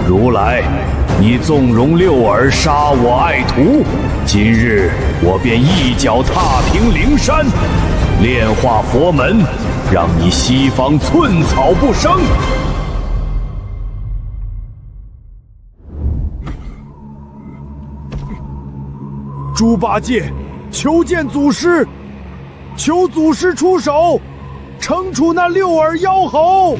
如来，你纵容六耳杀我爱徒，今日我便一脚踏平灵山，炼化佛门，让你西方寸草不生。猪八戒，求见祖师，求祖师出手，惩处那六耳妖猴。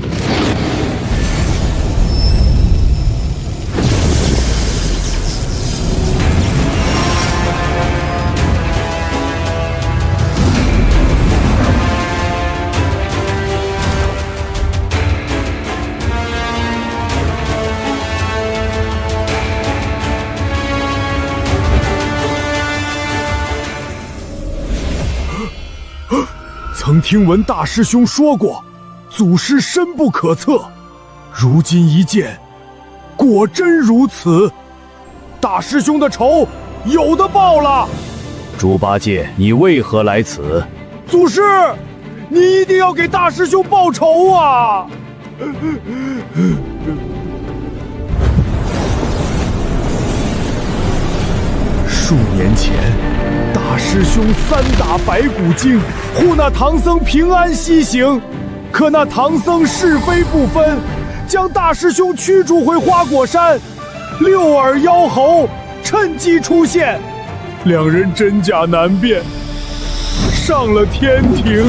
曾听闻大师兄说过，祖师深不可测。如今一见，果真如此。大师兄的仇有的报了。猪八戒，你为何来此？祖师，你一定要给大师兄报仇啊！数年前，大师兄3打白骨精，护那唐僧平安西行。可那唐僧是非不分，将大师兄驱逐回花果山。六耳妖猴趁机出现，两人真假难辨，上了天庭，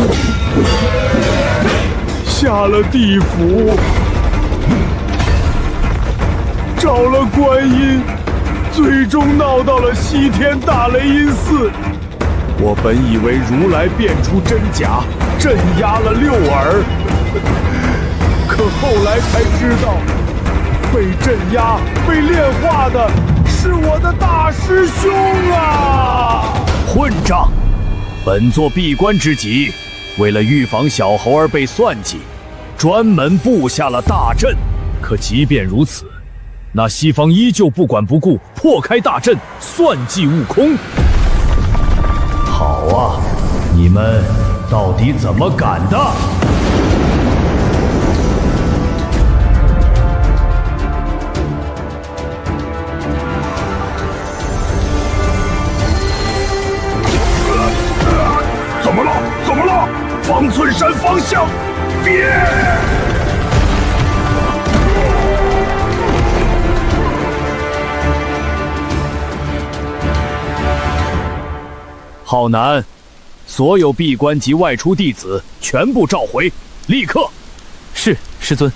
下了地府，找了观音，最终闹到了西天大雷音寺。我本以为如来辨出真假，镇压了六耳，可后来才知道，被镇压、被炼化的是我的大师兄啊！混账！本座闭关之际，为了预防小猴儿被算计，专门布下了大阵。可即便如此，那西方依旧不管不顾，破开大阵，算计悟空。好啊，你们到底怎么敢的？怎么了？怎么了？方寸山方向，别！浩南，所有闭关及外出弟子全部召回，立刻！是，师尊。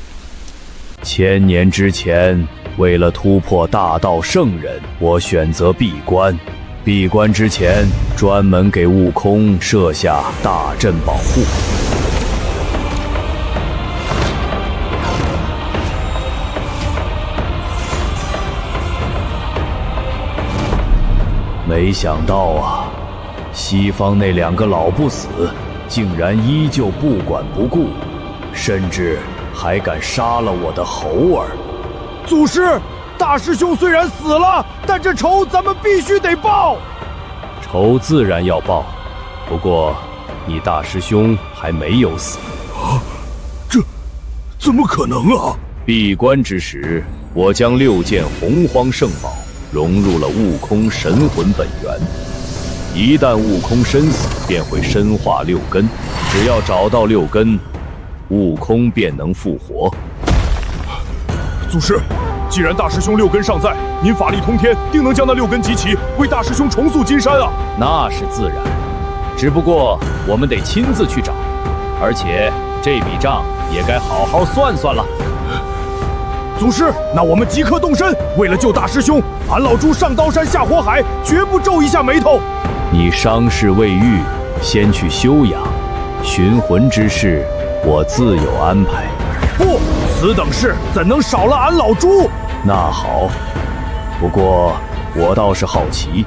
千年之前，为了突破大道圣人，我选择闭关。闭关之前，专门给悟空设下大阵保护。没想到啊，西方那2个老不死，竟然依旧不管不顾，甚至还敢杀了我的猴儿。祖师，大师兄虽然死了，但这仇咱们必须得报。仇自然要报，不过你大师兄还没有死。啊，这怎么可能啊！闭关之时，我将6件洪荒圣宝融入了悟空神魂本源。一旦悟空身死，便会身化6根，只要找到6根，悟空便能复活。祖师，既然大师兄6根尚在，您法力通天，定能将那6根集齐，为大师兄重塑金山啊！那是自然，只不过我们得亲自去找，而且这笔账也该好好算算了。祖师，那我们即刻动身，为了救大师兄，俺老猪上刀山下火海，绝不皱一下眉头。你伤势未愈，先去休养，寻魂之事我自有安排。不，此等事怎能少了俺老猪？那好，不过我倒是好奇，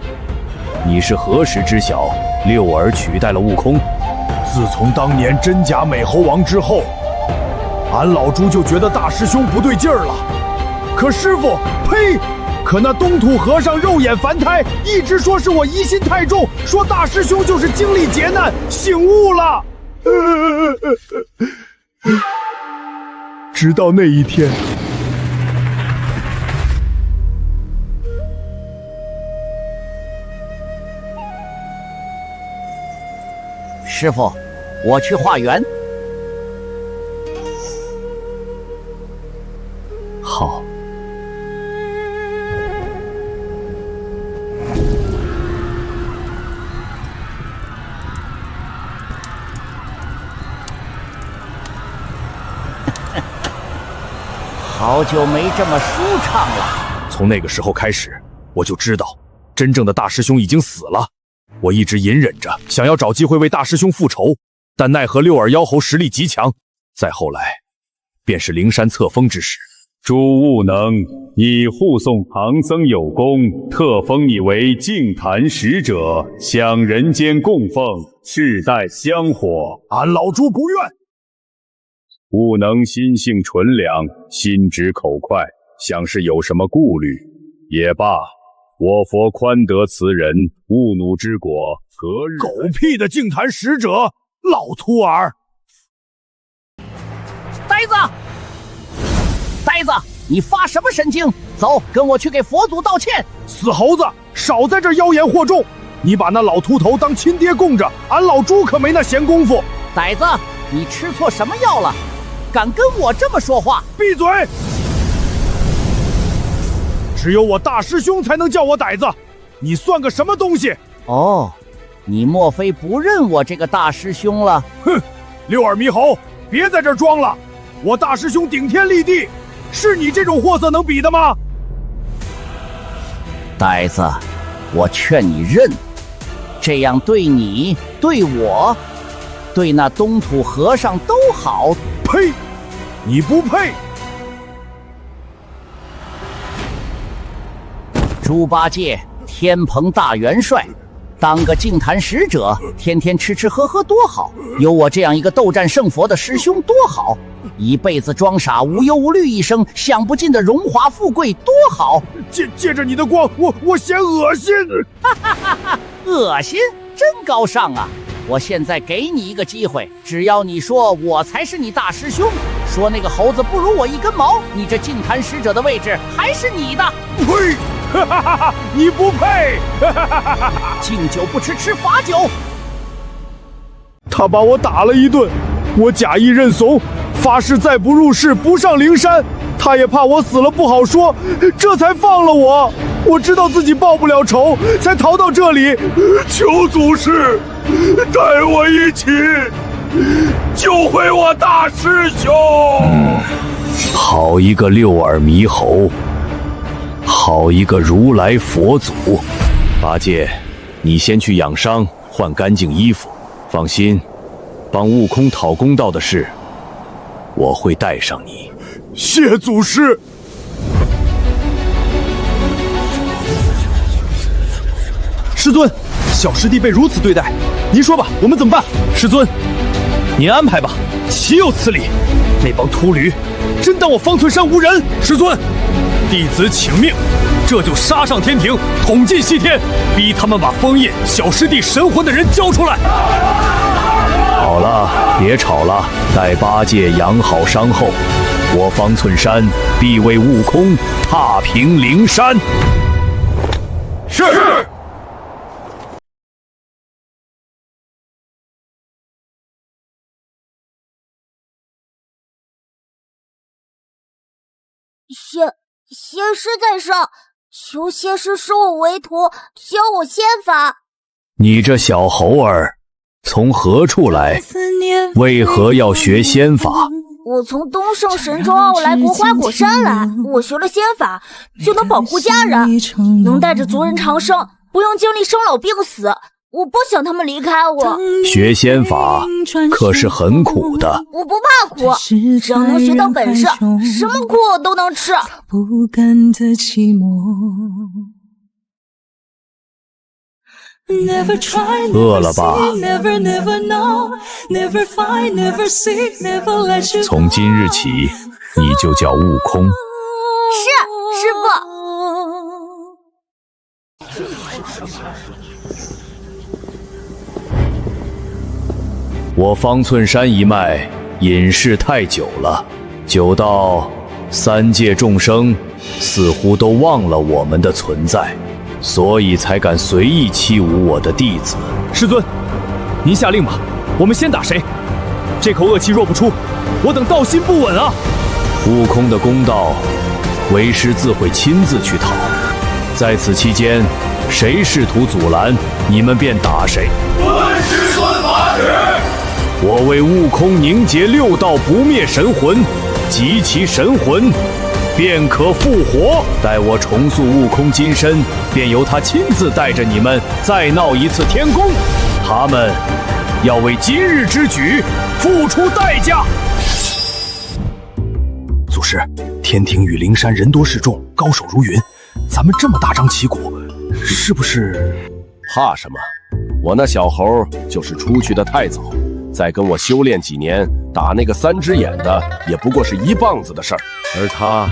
你是何时知晓六耳取代了悟空？自从当年真假美猴王之后，俺老猪就觉得大师兄不对劲儿了。可师傅，呸！可那东土和尚肉眼凡胎，一直说是我疑心太重，说大师兄就是经历劫难，醒悟了。直到那一天，师傅，我去化缘。好。好久没这么舒畅了。从那个时候开始，我就知道，真正的大师兄已经死了。我一直隐忍着，想要找机会为大师兄复仇，但奈何六耳妖猴实力极强。再后来，便是灵山册封之时。朱悟能，你护送唐僧有功，特封你为净坛使者，享人间供奉，世代香火。俺老猪不愿。悟能心性纯良，心直口快，像是有什么顾虑。也罢，我佛宽得此人，勿怒之果，何日？狗屁的净坛使者，老秃儿！呆子，呆子，你发什么神经？走，跟我去给佛祖道歉！死猴子，少在这妖言惑众！你把那老秃头当亲爹供着，俺老猪可没那闲工夫。呆子，你吃错什么药了？敢跟我这么说话？闭嘴！只有我大师兄才能叫我呆子，你算个什么东西？哦，你莫非不认我这个大师兄了？哼，六耳猕猴，别在这儿装了！我大师兄顶天立地，是你这种货色能比的吗？呆子，我劝你认，这样对你、对我、对那东土和尚都好。呸！你不配！猪八戒，天蓬大元帅，当个净坛使者，天天吃吃喝喝多好，有我这样一个斗战胜佛的师兄多好，一辈子装傻无忧无虑一生，享不尽的荣华富贵多好。借着你的光，我嫌恶心。恶心，真高尚啊！我现在给你一个机会，只要你说我才是你大师兄，说那个猴子不如我一根毛，你这净坛使者的位置还是你的。呸！你不配！敬酒不吃吃罚酒。他把我打了一顿，我假意认怂，发誓再不入世不上灵山。他也怕我死了不好说，这才放了我。我知道自己报不了仇，才逃到这里。求祖师带我一起救回我大师兄。好一个六耳猕猴，好一个如来佛祖。八戒，你先去养伤，换干净衣服。放心，帮悟空讨公道的事，我会带上你。谢祖师。师尊，小师弟被如此对待，您说吧，我们怎么办？师尊，您安排吧，岂有此理！那帮秃驴，真当我方寸山无人？师尊，弟子请命，这就杀上天庭，统尽西天，逼他们把封印小师弟神魂的人交出来。好了，别吵了，待八戒养好伤后，我方寸山必为悟空踏平灵山。是。仙师在上，求仙师收我为徒，教我仙法。你这小猴儿，从何处来？为何要学仙法？我从东胜神州傲来国花果山来，我学了仙法，就能保护家人，能带着族人长生，不用经历生老病死。我不想他们离开我。学仙法可是很苦的。我不怕苦，只要能学到本事，什么苦我都能吃。饿了吧？从今日起，你就叫悟空。是，师父。我方寸山一脉隐世太久了，久到三界众生似乎都忘了我们的存在，所以才敢随意欺侮我的弟子。师尊，您下令吧，我们先打谁？这口恶气若不出，我等道心不稳啊！悟空的公道，为师自会亲自去讨。在此期间，谁试图阻拦，你们便打谁。遵师尊法旨。我为悟空凝结6道不灭神魂，集其神魂，便可复活。待我重塑悟空金身，便由他亲自带着你们再闹一次天宫。他们要为今日之举付出代价。祖师，天庭与灵山人多势众，高手如云，咱们这么大张旗鼓，是不是？怕什么？我那小猴就是出去的太早，再跟我修炼几年，打那个3只眼的也不过是1棒子的事儿。而他，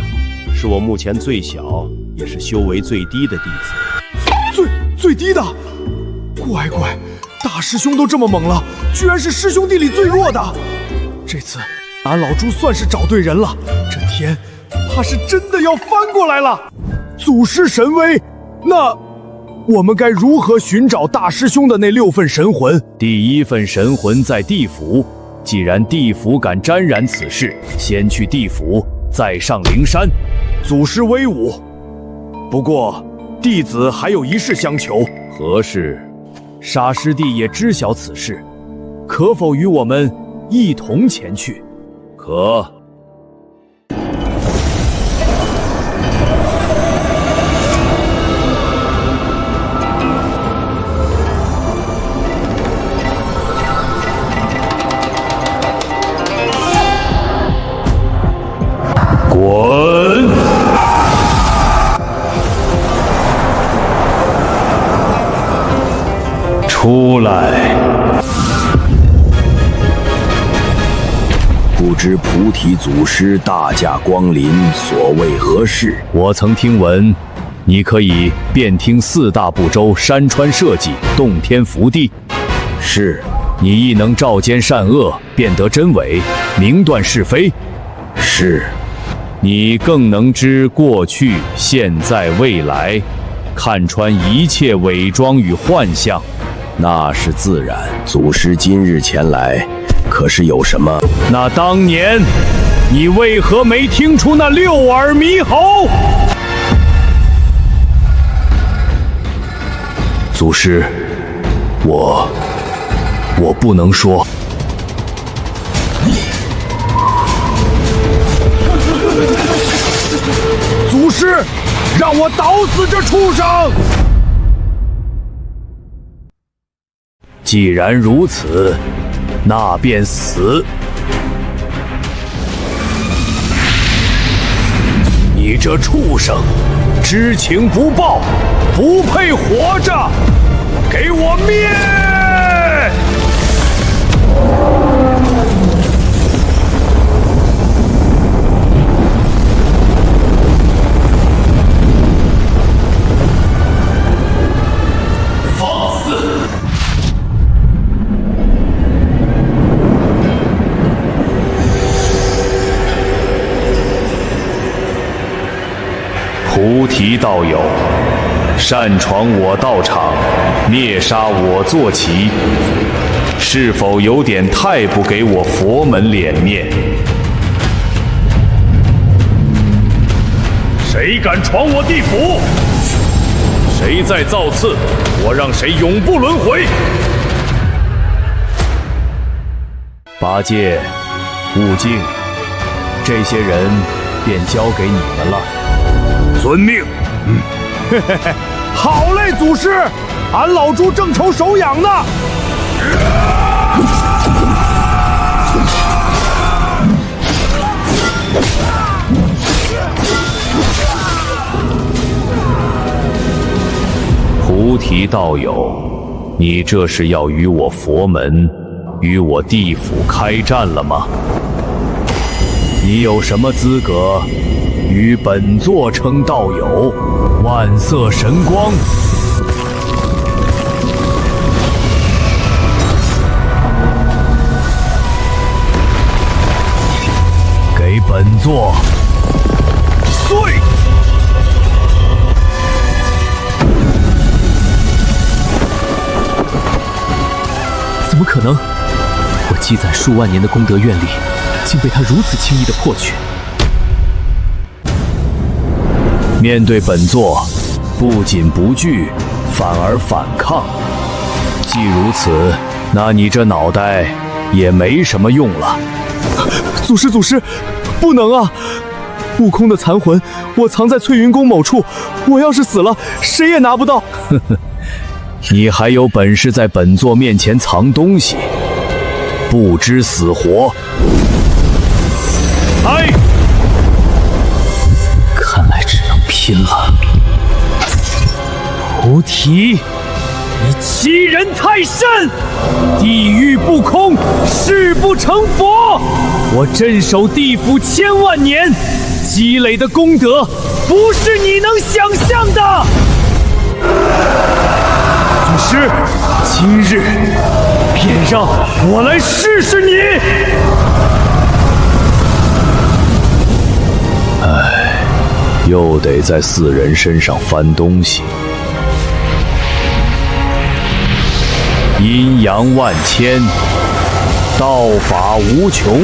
是我目前最小，也是修为最低的弟子。最低的？乖，大师兄都这么猛了，居然是师兄弟里最弱的。这次俺老猪算是找对人了，这天怕是真的要翻过来了。祖师神威，那我们该如何寻找大师兄的那6份神魂？第1份神魂在地府，既然地府敢沾染此事，先去地府，再上灵山。祖师威武，不过弟子还有一事相求。何事？沙师弟也知晓此事，可否与我们一同前去？可。滚！出来！不知菩提祖师大驾光临，所谓何事？我曾听闻，你可以遍听4大部洲山川社稷，洞天福地。是。你亦能照奸善恶，辨得真伪，明断是非。是。你更能知过去、现在、未来，看穿一切伪装与幻象。那是自然。祖师今日前来，可是有什么？那当年，你为何没听出那6耳猕猴？祖师，我不能说。祖师，让我捣死这畜生！既然如此，那便死。你这畜生，知情不报，不配活着！给我灭！菩提道友，擅闯我道场，灭杀我坐骑，是否有点太不给我佛门脸面？谁敢闯我地府？谁再造次，我让谁永不轮回！八戒、悟净，这些人便交给你们了。遵命。好嘞，祖师，俺老猪正愁手痒呢。菩提道友，你这是要与我佛门、与我地府开战了吗？你有什么资格与本座称道友？万色神光，给本座碎！怎么可能？积攒数万年的功德愿力，竟被他如此轻易的破去。面对本座，不仅不惧，反而反抗。既如此，那你这脑袋也没什么用了。祖师，不能啊！悟空的残魂，我藏在翠云宫某处，我要是死了，谁也拿不到。呵呵，你还有本事在本座面前藏东西，不知死活！哎，看来只能拼了。菩提，你欺人太甚！地狱不空，誓不成佛。我镇守地府1000万年，积累的功德不是你能想象的。祖师，今日便让我来试试你。又得在4人身上翻东西。阴阳万千，道法无穷，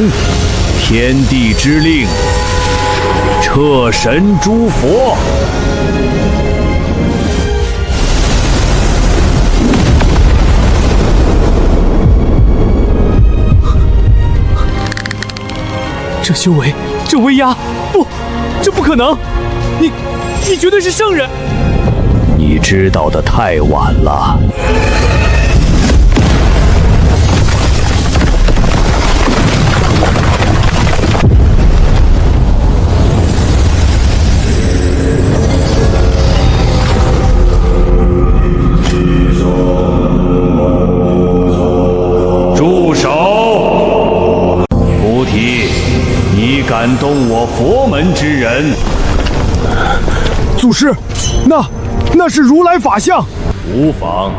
天地之令，彻神诸佛。这修为，这威压，不，这不可能！你绝对是圣人！你知道的太晚了。住手！菩提，你敢动我佛门之人？祖师，那是如来法相。无妨。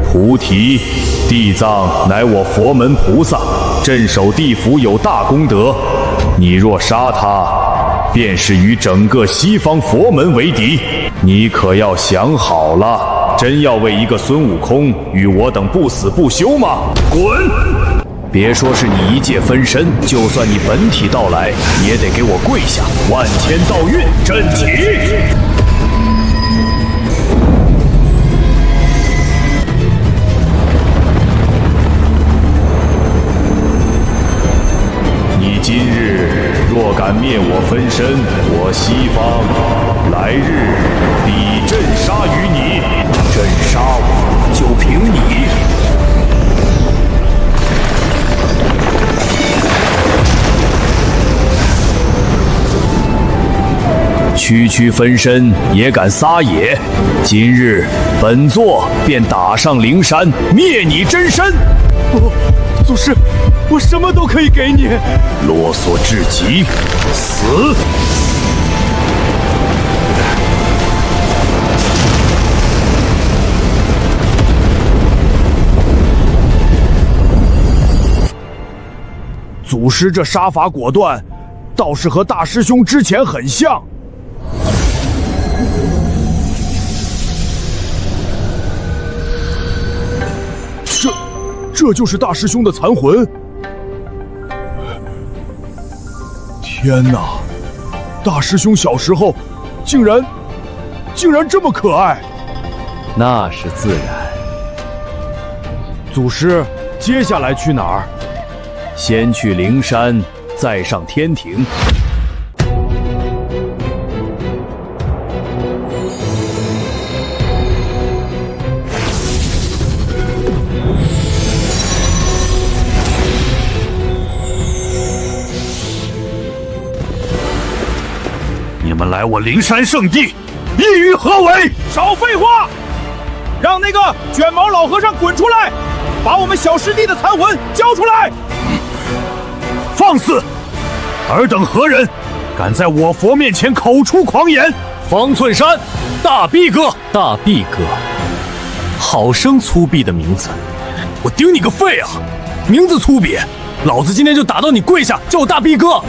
菩提，地藏乃我佛门菩萨，镇守地府有大功德。你若杀他，便是与整个西方佛门为敌。你可要想好了，真要为一个孙悟空与我等不死不休吗？滚！别说是你一介分身，就算你本体到来，也得给我跪下！万千道运，阵起！你今日若敢灭我分身，我西方来日必镇杀于你！镇杀我，就凭你！区分身也敢撒野，今日本座便打上灵山，灭你真身！祖师，我什么都可以给你。啰嗦至极，死！祖师这杀法果断，倒是和大师兄之前很像。这就是大师兄的残魂。天哪，大师兄小时候竟然这么可爱。那是自然。祖师，接下来去哪儿？先去灵山，再上天庭。你们来我灵山圣地，意欲何为？少废话！让那个卷毛老和尚滚出来，把我们小师弟的残魂交出来！放肆！尔等何人，敢在我佛面前口出狂言？方寸山，大逼哥！大逼哥，好生粗鄙的名字，我顶你个肺啊！名字粗鄙，老子今天就打到你跪下，叫我大逼哥！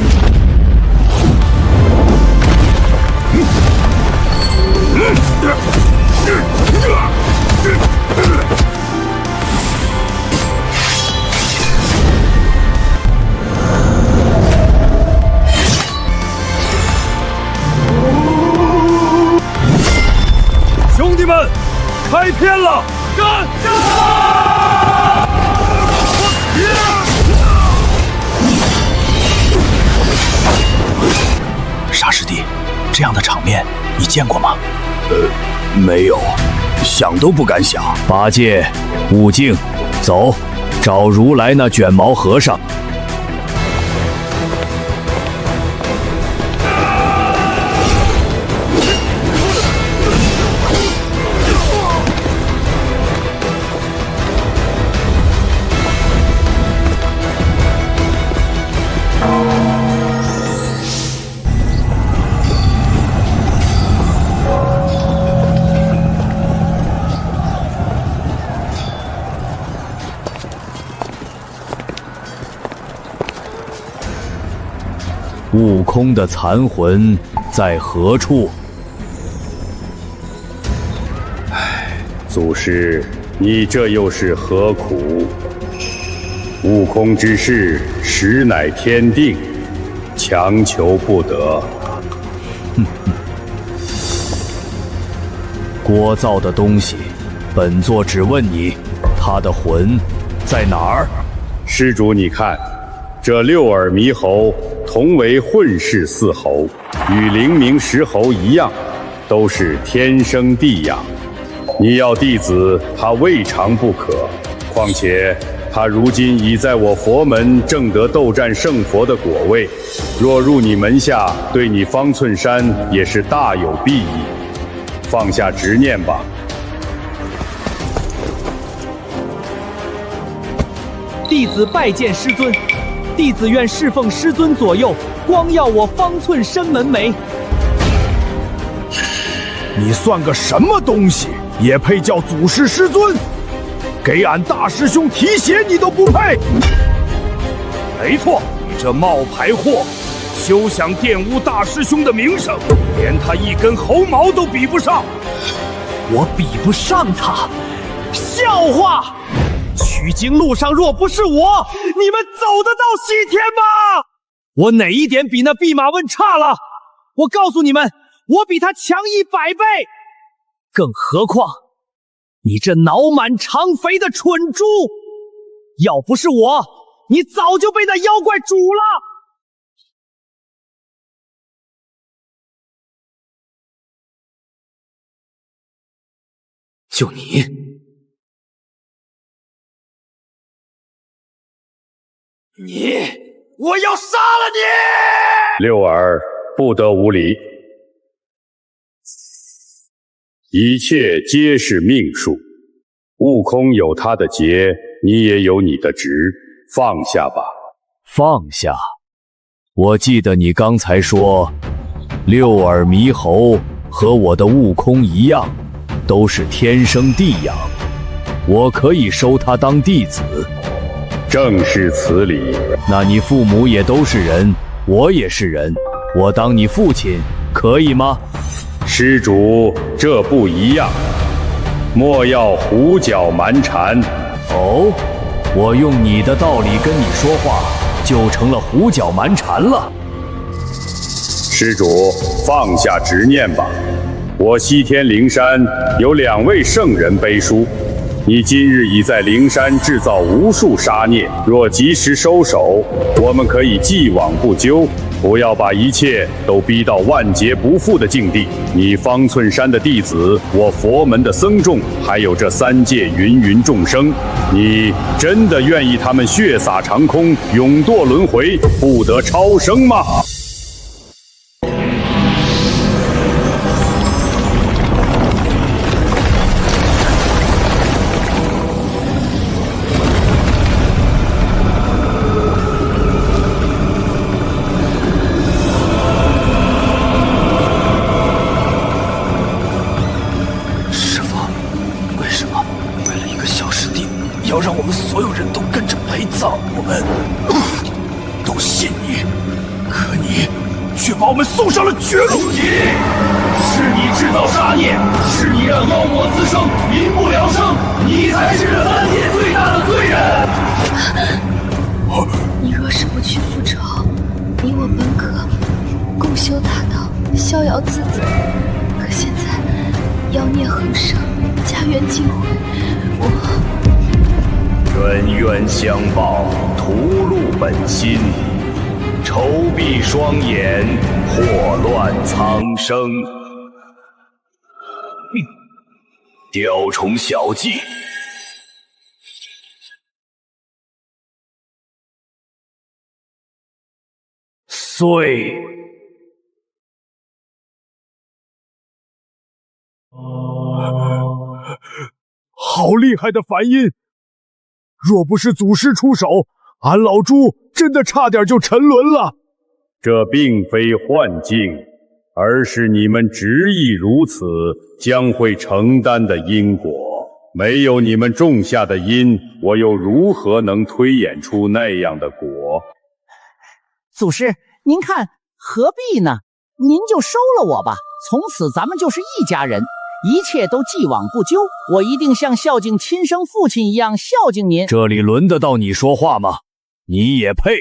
偏了！干！沙师弟，这样的场面你见过吗？没有，想都不敢想。八戒、悟净，走，找如来那卷毛和尚。悟空的残魂在何处？祖师，你这又是何苦？悟空之事，实乃天定，强求不得。聒噪的东西，本座只问你，他的魂在哪儿？施主，你看，这六耳猕猴同为混世四猴，与灵明石猴一样，都是天生地养。你要弟子，他未尝不可。况且他如今已在我佛门正得斗战胜佛的果位，若入你门下，对你方寸山也是大有裨益。放下执念吧。弟子拜见师尊。弟子愿侍奉师尊左右，光耀我方寸山门楣。你算个什么东西，也配叫祖师师尊？给俺大师兄提鞋你都不配！没错，你这冒牌货，休想玷污大师兄的名声，连他一根猴毛都比不上。我比不上他？笑话！取经路上若不是我，你们走得到西天吗？我哪一点比那弼马温差了？我告诉你们，我比他强100倍。更何况，你这脑满肠肥的蠢猪，要不是我，你早就被那妖怪煮了。就你，我要杀了你！六耳，不得无礼。一切皆是命数，悟空有他的劫，你也有你的职，放下吧。放下？我记得你刚才说，六耳猕猴和我的悟空一样，都是天生地养，我可以收他当弟子。正是此理。那你父母也都是人，我也是人，我当你父亲可以吗？施主，这不一样，莫要胡搅蛮缠。哦，我用你的道理跟你说话，就成了胡搅蛮缠了。施主，放下执念吧。我西天灵山有2位圣人背书，你今日已在灵山制造无数杀孽，若及时收手，我们可以既往不咎，不要把一切都逼到万劫不复的境地。你方寸山的弟子，我佛门的僧众，还有这3界芸芸众生，你真的愿意他们血洒长空，永堕轮回，不得超生吗？要让我们所有人都跟着陪葬，我们都信你，可你却把我们送上了绝路。是你制造杀孽，是你让妖魔滋生，民不聊生，你才是这3界最大的罪人。你若是不去复仇，你我本可共修大道，逍遥自在。可现在，妖孽横生，家园尽毁，冤冤相报，屠戮本心，仇闭双眼，祸乱苍生。雕虫小技。碎。好厉害的反音！若不是祖师出手，俺老朱真的差点就沉沦了。这并非幻境，而是你们执意如此，将会承担的因果。没有你们种下的因，我又如何能推演出那样的果？祖师，您看何必呢？您就收了我吧，从此咱们就是一家人，一切都既往不咎。我一定像孝敬亲生父亲一样孝敬您。这里轮得到你说话吗？你也配？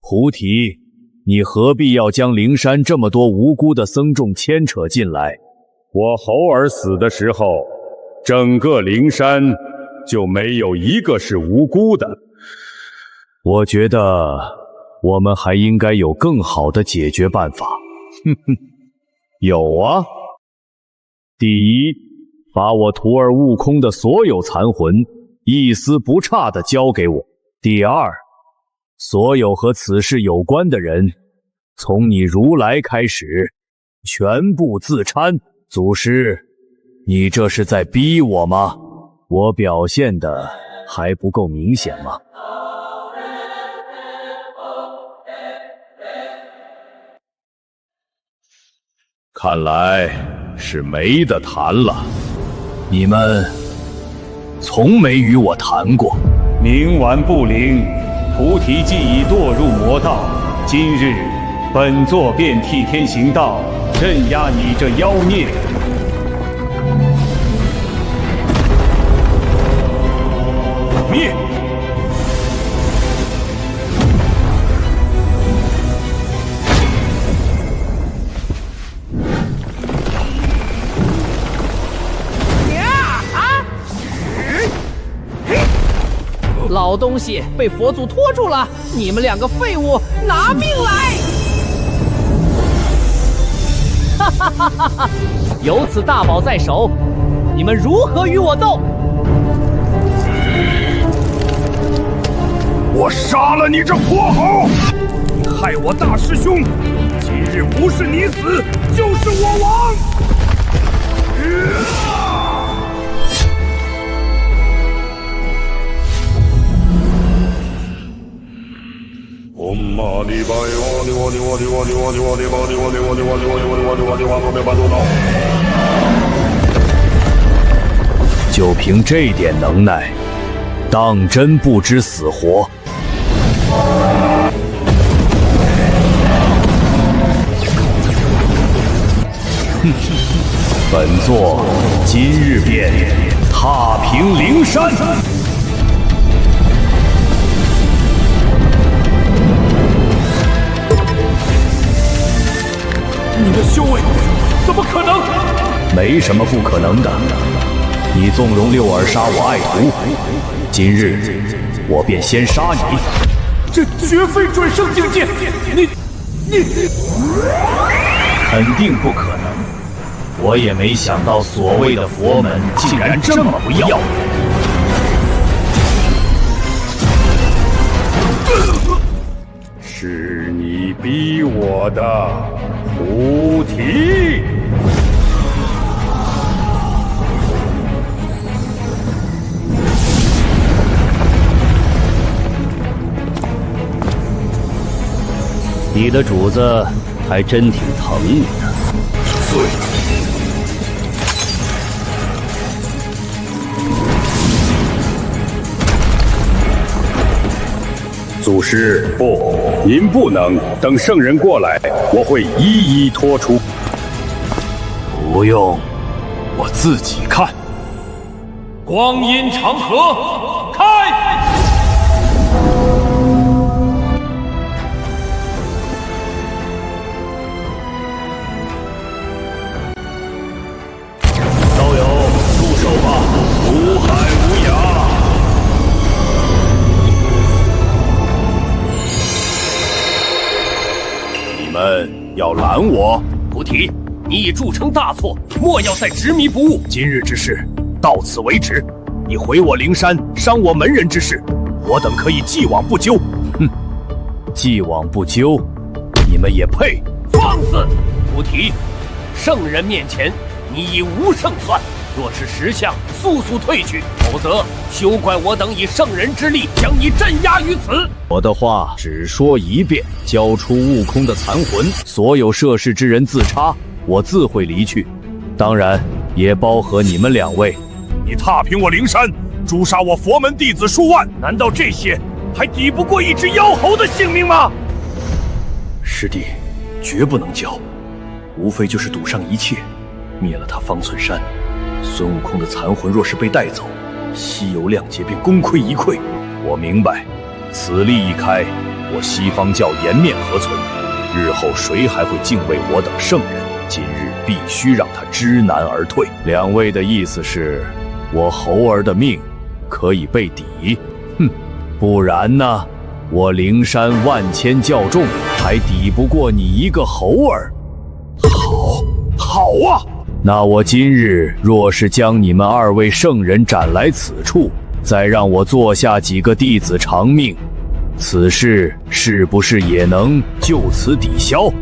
菩提，你何必要将灵山这么多无辜的僧众牵扯进来？我猴儿死的时候，整个灵山就没有一个是无辜的。我觉得我们还应该有更好的解决办法。哼哼，有啊。第一，把我徒儿悟空的所有残魂一丝不差地交给我。第二，所有和此事有关的人，从你如来开始，全部自参。祖师，你这是在逼我吗？我表现的还不够明显吗？看来是没得谈了。你们从没与我谈过。冥顽不灵，菩提既已堕入魔道，今日本座便替天行道，镇压你这妖孽。灭！老东西被佛祖拖住了，你们两个废物，拿命来！哈哈哈哈哈！有此大宝在手，你们如何与我斗？我杀了你这泼猴！你害我大师兄，今日不是你死，就是我亡！就凭这点能耐，当真不知死活？哼！本座今日便踏平灵山！你的修为怎么可能？没什么不可能的。你纵容六耳杀我爱徒，今日我便先杀你。这绝非转生境界！你肯定不可能。我也没想到所谓的佛门竟然这么不要脸。是你逼我的，菩提！你的主子还真挺疼你的。对。祖师，不，您不能等圣人过来，我会一一拖出。不用，我自己看。光阴长河，开！要拦我？菩提，你已铸成大错，莫要再执迷不悟。今日之事到此为止。你毁我灵山，伤我门人之事，我等可以既往不咎。哼，既往不咎，你们也配？放肆！菩提，圣人面前，你已无胜算。若是识相，速速退去，否则休怪我等以圣人之力将你镇压于此。我的话只说一遍，交出悟空的残魂，所有涉事之人自插，我自会离去。当然，也包括你们两位。你踏平我灵山，诛杀我佛门弟子数万，难道这些还抵不过一只妖猴的性命吗？师弟，绝不能交，无非就是赌上一切，灭了他方寸山。孙悟空的残魂若是被带走，西游亮节便功亏一篑。我明白，此例一开，我西方教颜面何存？日后谁还会敬畏我等圣人？今日必须让他知难而退。两位的意思是，我猴儿的命可以被抵？哼，不然呢？我灵山万千教众，还抵不过你一个猴儿？好啊！那我今日若是将你们二位圣人斩来此处，再让我做下几个弟子偿命，此事是不是也能就此抵消？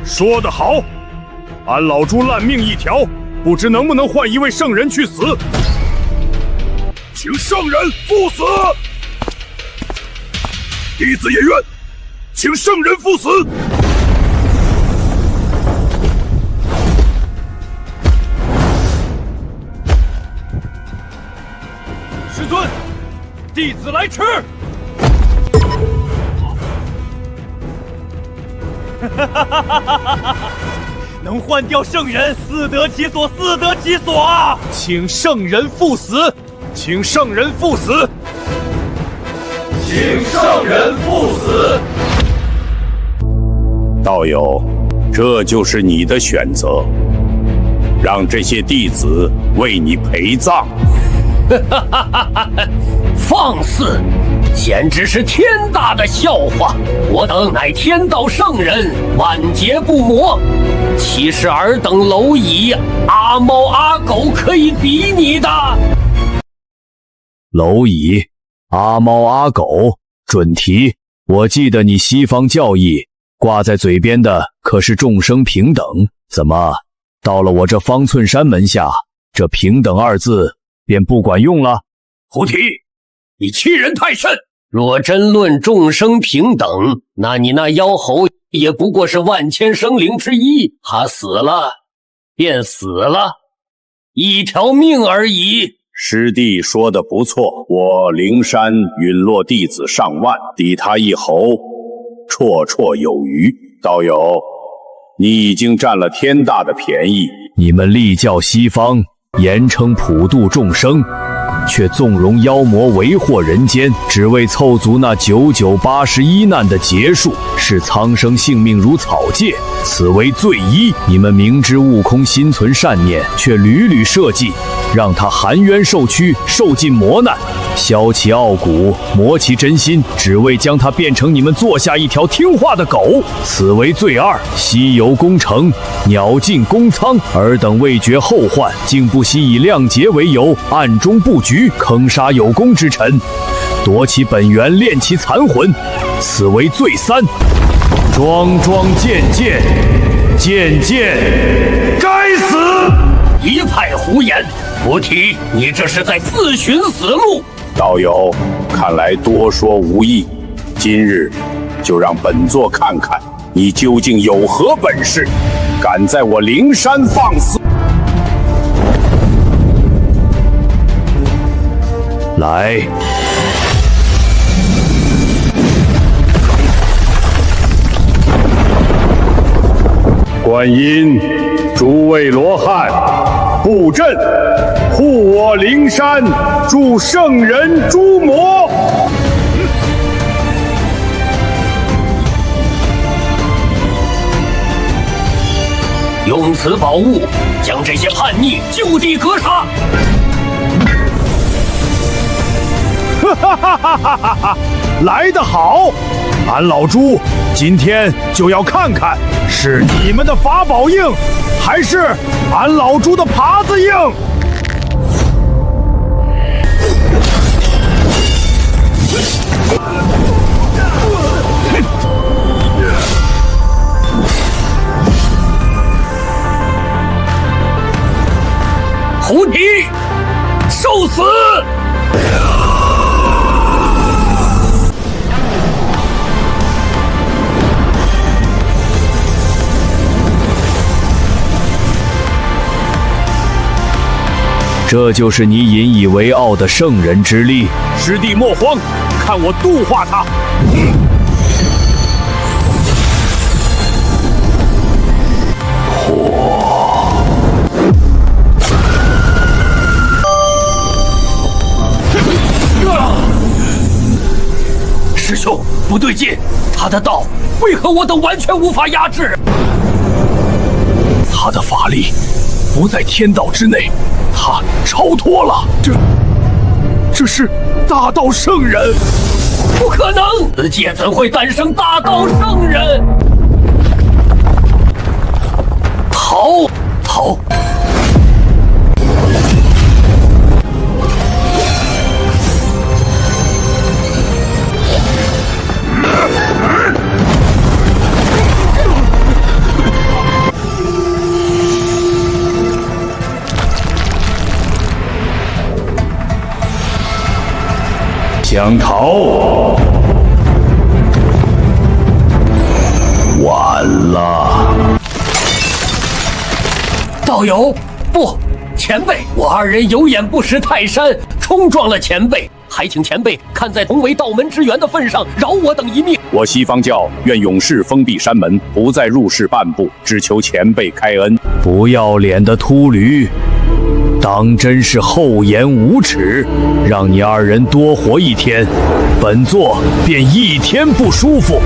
说得好，俺老猪烂命一条，不知能不能换一位圣人去死？请圣人赴死！弟子也愿，请圣人赴死！师尊，弟子来迟。能换掉圣人，自得其所，自得其所啊！请圣人赴死，请圣人赴死，请圣人赴死。道友，这就是你的选择，让这些弟子为你陪葬。放肆！简直是天大的笑话！我等乃天道圣人，万劫不磨，岂是尔等蝼蚁、阿猫阿狗可以比拟的？蝼蚁、阿猫阿狗，准提。我记得你西方教义挂在嘴边的可是众生平等，怎么到了我这方寸山门下，这平等二字便不管用了？菩提，你欺人太甚！若真论众生平等，那你那妖猴也不过是万千生灵之一，他死了便死了，一条命而已。师弟说的不错，我灵山陨落弟子上万，抵他一猴，绰绰有余。道友，你已经占了天大的便宜。你们立教西方，言称普度众生，却纵容妖魔为祸人间，只为凑足那9981难的劫数，视苍生性命如草芥，此为罪一。你们明知悟空心存善念，却屡屡设计让他含冤受屈，受尽磨难，削其傲骨，磨其真心，只为将他变成你们做下一条听话的狗，此为罪二。西游攻城，鸟尽弓仓，尔等未绝后患，竟不惜以亮节为由，暗中布局，坑杀有功之臣，夺其本源，炼其残魂，此为罪三。桩桩件件，件件该死！一派胡言！菩提，你这是在自寻死路。道友，看来多说无益，今日就让本座看看你究竟有何本事，敢在我灵山放肆！来，观音，诸位罗汉，布阵，护我灵山，助圣人诛魔。用此宝物，将这些叛逆就地格杀！哈哈哈哈哈哈！来得好！俺老朱今天就要看看，是你们的法宝硬，还是俺老朱的耙子硬。胡提，受死！这就是你引以为傲的圣人之力。师弟莫慌，看我度化他。师兄，不对劲，他的道为何我等完全无法压制？他的法力不在天道之内，他超脱了。这是大道圣人？不可能！此界怎会诞生大道圣人？逃！想逃？晚了。道友，不，前辈，我二人有眼不识泰山，冲撞了前辈，还请前辈看在同为道门之缘的份上，饶我等一命。我西方教愿永世封闭山门，不再入世半步，只求前辈开恩。不要脸的秃驴，当真是厚颜无耻！让你二人多活一天，本座便一天不舒服。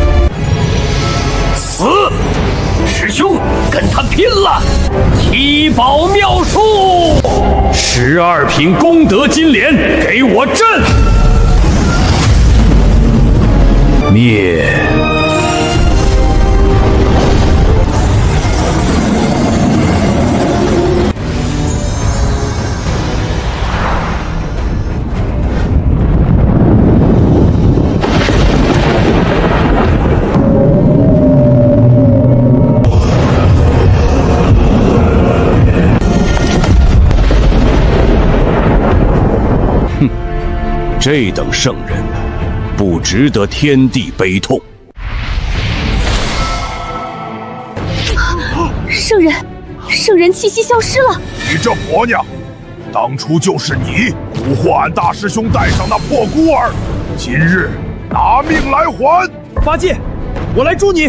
死！师兄，跟他拼了！七宝妙术，12品功德金莲，给我震！灭！这等圣人，不值得天地悲痛。圣人气息消失了。你这婆娘，当初就是你蛊惑俺大师兄带上那破孤儿，今日拿命来还！八戒，我来助你。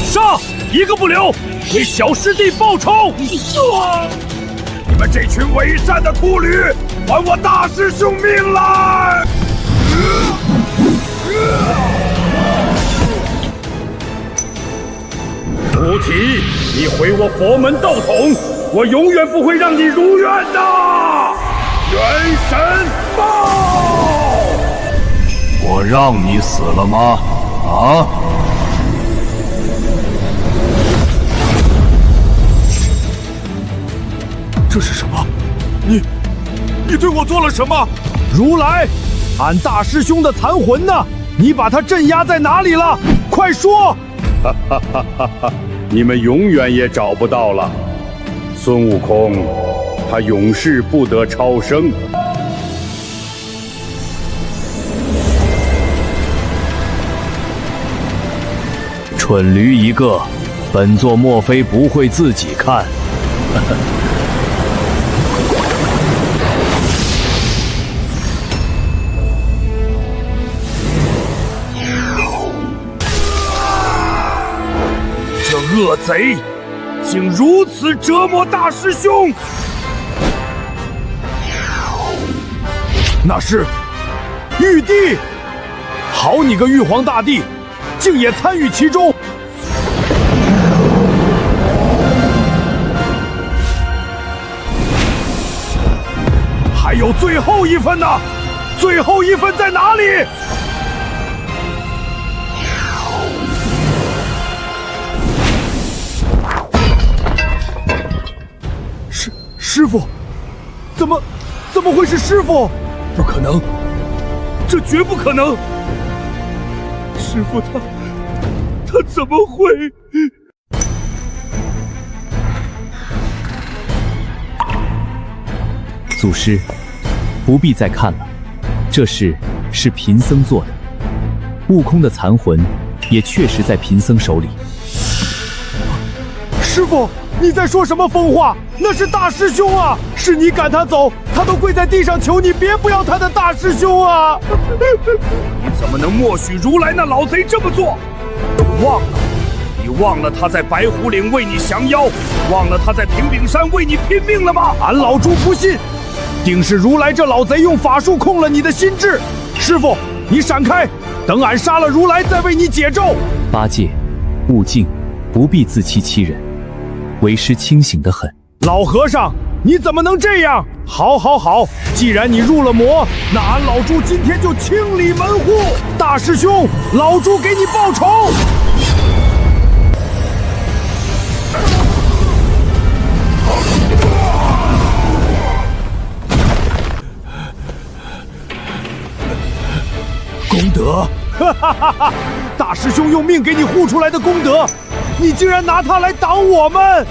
杀！一个不留！为小师弟报仇！你们这群伪善的秃驴，还我大师兄命来！菩提，你毁我佛门道统，我永远不会让你如愿的！元神报！我让你死了吗？啊！这是什么？你对我做了什么？如来，俺大师兄的残魂呢？你把他镇压在哪里了？快说！哈哈哈哈哈！你们永远也找不到了。孙悟空，他永世不得超生。蠢驴一个，本座莫非不会自己看？这恶贼竟如此折磨大师兄！那是玉帝，好你个玉皇大帝，竟也参与其中！还有最后一份呢？最后一份在哪里？师傅，怎么会是师傅？不可能，这绝不可能！师傅他怎么会？祖师，不必再看了，这事是贫僧做的。悟空的残魂也确实在贫僧手里。师傅，你在说什么疯话？那是大师兄啊！是你赶他走，他都跪在地上求你别不要他的大师兄啊！你怎么能默许如来那老贼这么做？你忘了他在白虎岭为你降妖，忘了他在平顶山为你拼命了吗？俺老猪不信，定是如来这老贼用法术控了你的心智。师傅，你闪开，等俺杀了如来再为你解咒。八戒、悟净，不必自欺欺人，为师清醒得很。老和尚，你怎么能这样？好，既然你入了魔，那俺老猪今天就清理门户。大师兄，老猪给你报仇。功德，大师兄用命给你护出来的功德，你竟然拿它来挡我们！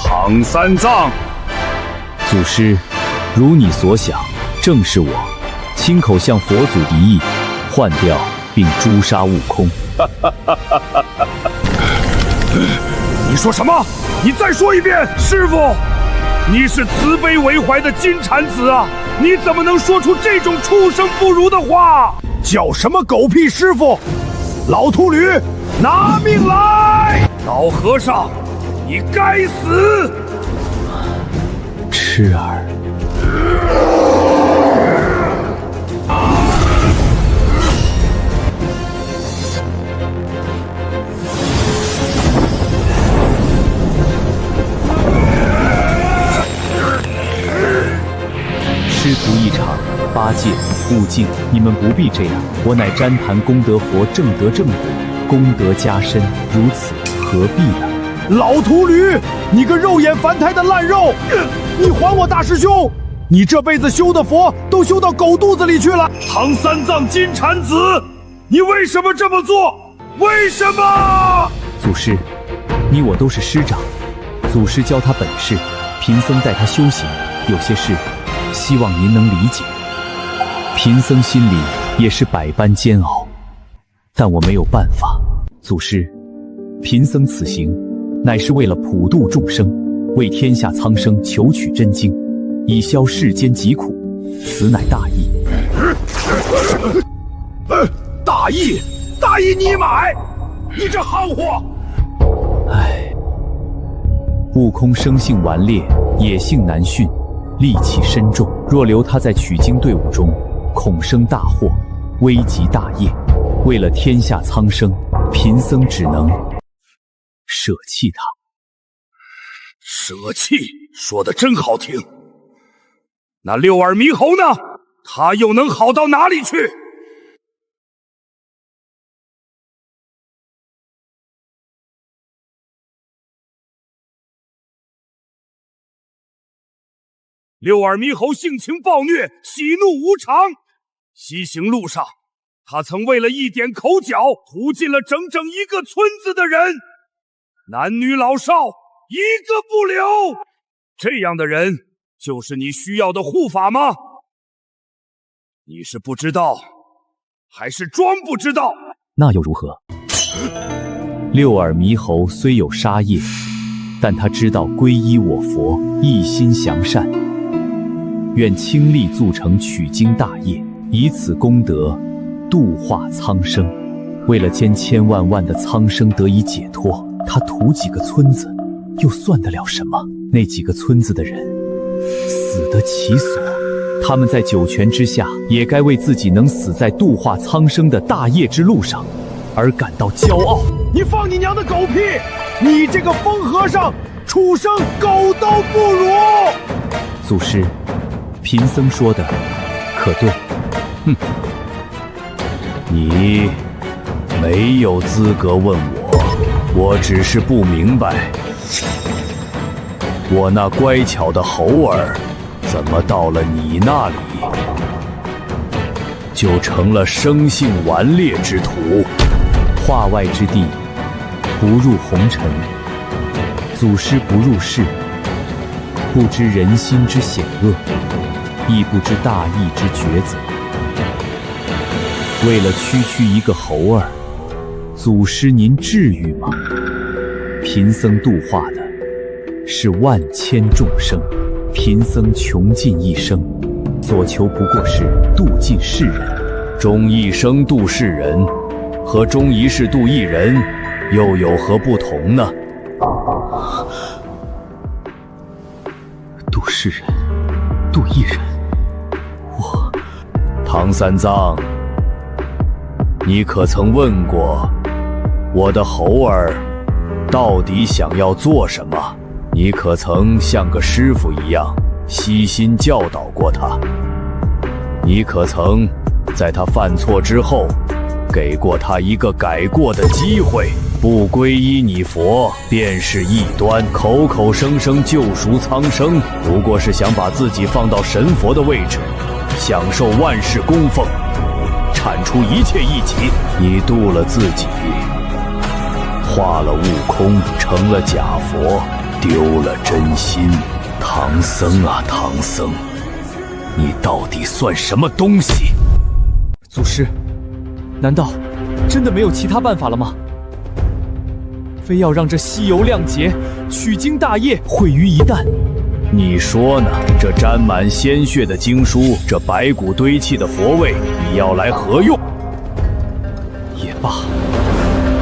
唐三藏，祖师，如你所想，正是我亲口向佛祖敌意，换掉并诛杀悟空。你说什么？你再说一遍！师傅，你是慈悲为怀的金蝉子啊！你怎么能说出这种畜生不如的话？叫什么狗屁师傅！老秃驴，拿命来！老和尚，你该死！痴儿。师徒一场，八戒、悟净，你们不必这样。我乃旃檀功德佛，正得正果，功德加深，如此何必呢？老秃驴，你个肉眼凡胎的烂肉！你还我大师兄！你这辈子修的佛都修到狗肚子里去了！唐三藏金蝉子，你为什么这么做？为什么？祖师，你我都是师长，祖师教他本事，贫僧带他修行，有些事希望您能理解。贫僧心里也是百般煎熬，但我没有办法。祖师，贫僧此行乃是为了普度众生，为天下苍生求取真经，以消世间疾苦，此乃大义。大义你买！你这憨货！唉，悟空生性顽劣，野性难驯，戾气深重，若留他在取经队伍中，恐生大祸，危及大业。为了天下苍生，贫僧只能舍弃他。舍弃，说的真好听。那六耳猕猴呢？他又能好到哪里去？六耳猕猴性情暴虐，喜怒无常。西行路上，他曾为了一点口角，屠尽了整整一个村子的人，男女老少一个不留。这样的人就是你需要的护法吗？你是不知道，还是装不知道？那又如何？六耳猕猴虽有杀业，但他知道皈依我佛，一心向善，愿倾力促成取经大业，以此功德度化苍生。为了千万万的苍生得以解脱，他屠几个村子又算得了什么？那几个村子的人死得其所，他们在九泉之下也该为自己能死在度化苍生的大业之路上而感到骄傲。你放你娘的狗屁！你这个疯和尚，畜生狗都不如！祖师，贫僧说的可对？哼，你没有资格问我只是不明白，我那乖巧的猴儿怎么到了你那里，就成了生性顽劣之徒。化外之地，不入红尘。祖师不入世，不知人心之险恶，亦不知大义之抉择。为了区一个猴儿，祖师您至于吗？贫僧度化的是万千众生，贫僧穷尽一生，所求不过是度尽世人。终一生度世人，和终一世度一人，又有何不同呢？度世人，度一人，我……唐三藏，你可曾问过我的猴儿到底想要做什么？你可曾像个师傅一样悉心教导过他？你可曾在他犯错之后给过他一个改过的机会？不皈依你佛便是异端，口口声声救赎苍生，不过是想把自己放到神佛的位置，享受万世供奉，铲除一切异己。你渡了自己，化了悟空，成了假佛，丢了真心。唐僧啊唐僧，你到底算什么东西？祖师，难道真的没有其他办法了吗？非要让这西游亮节、取经大业毁于一旦？你说呢？这沾满鲜血的经书，这白骨堆砌的佛位，你要来何用？也罢，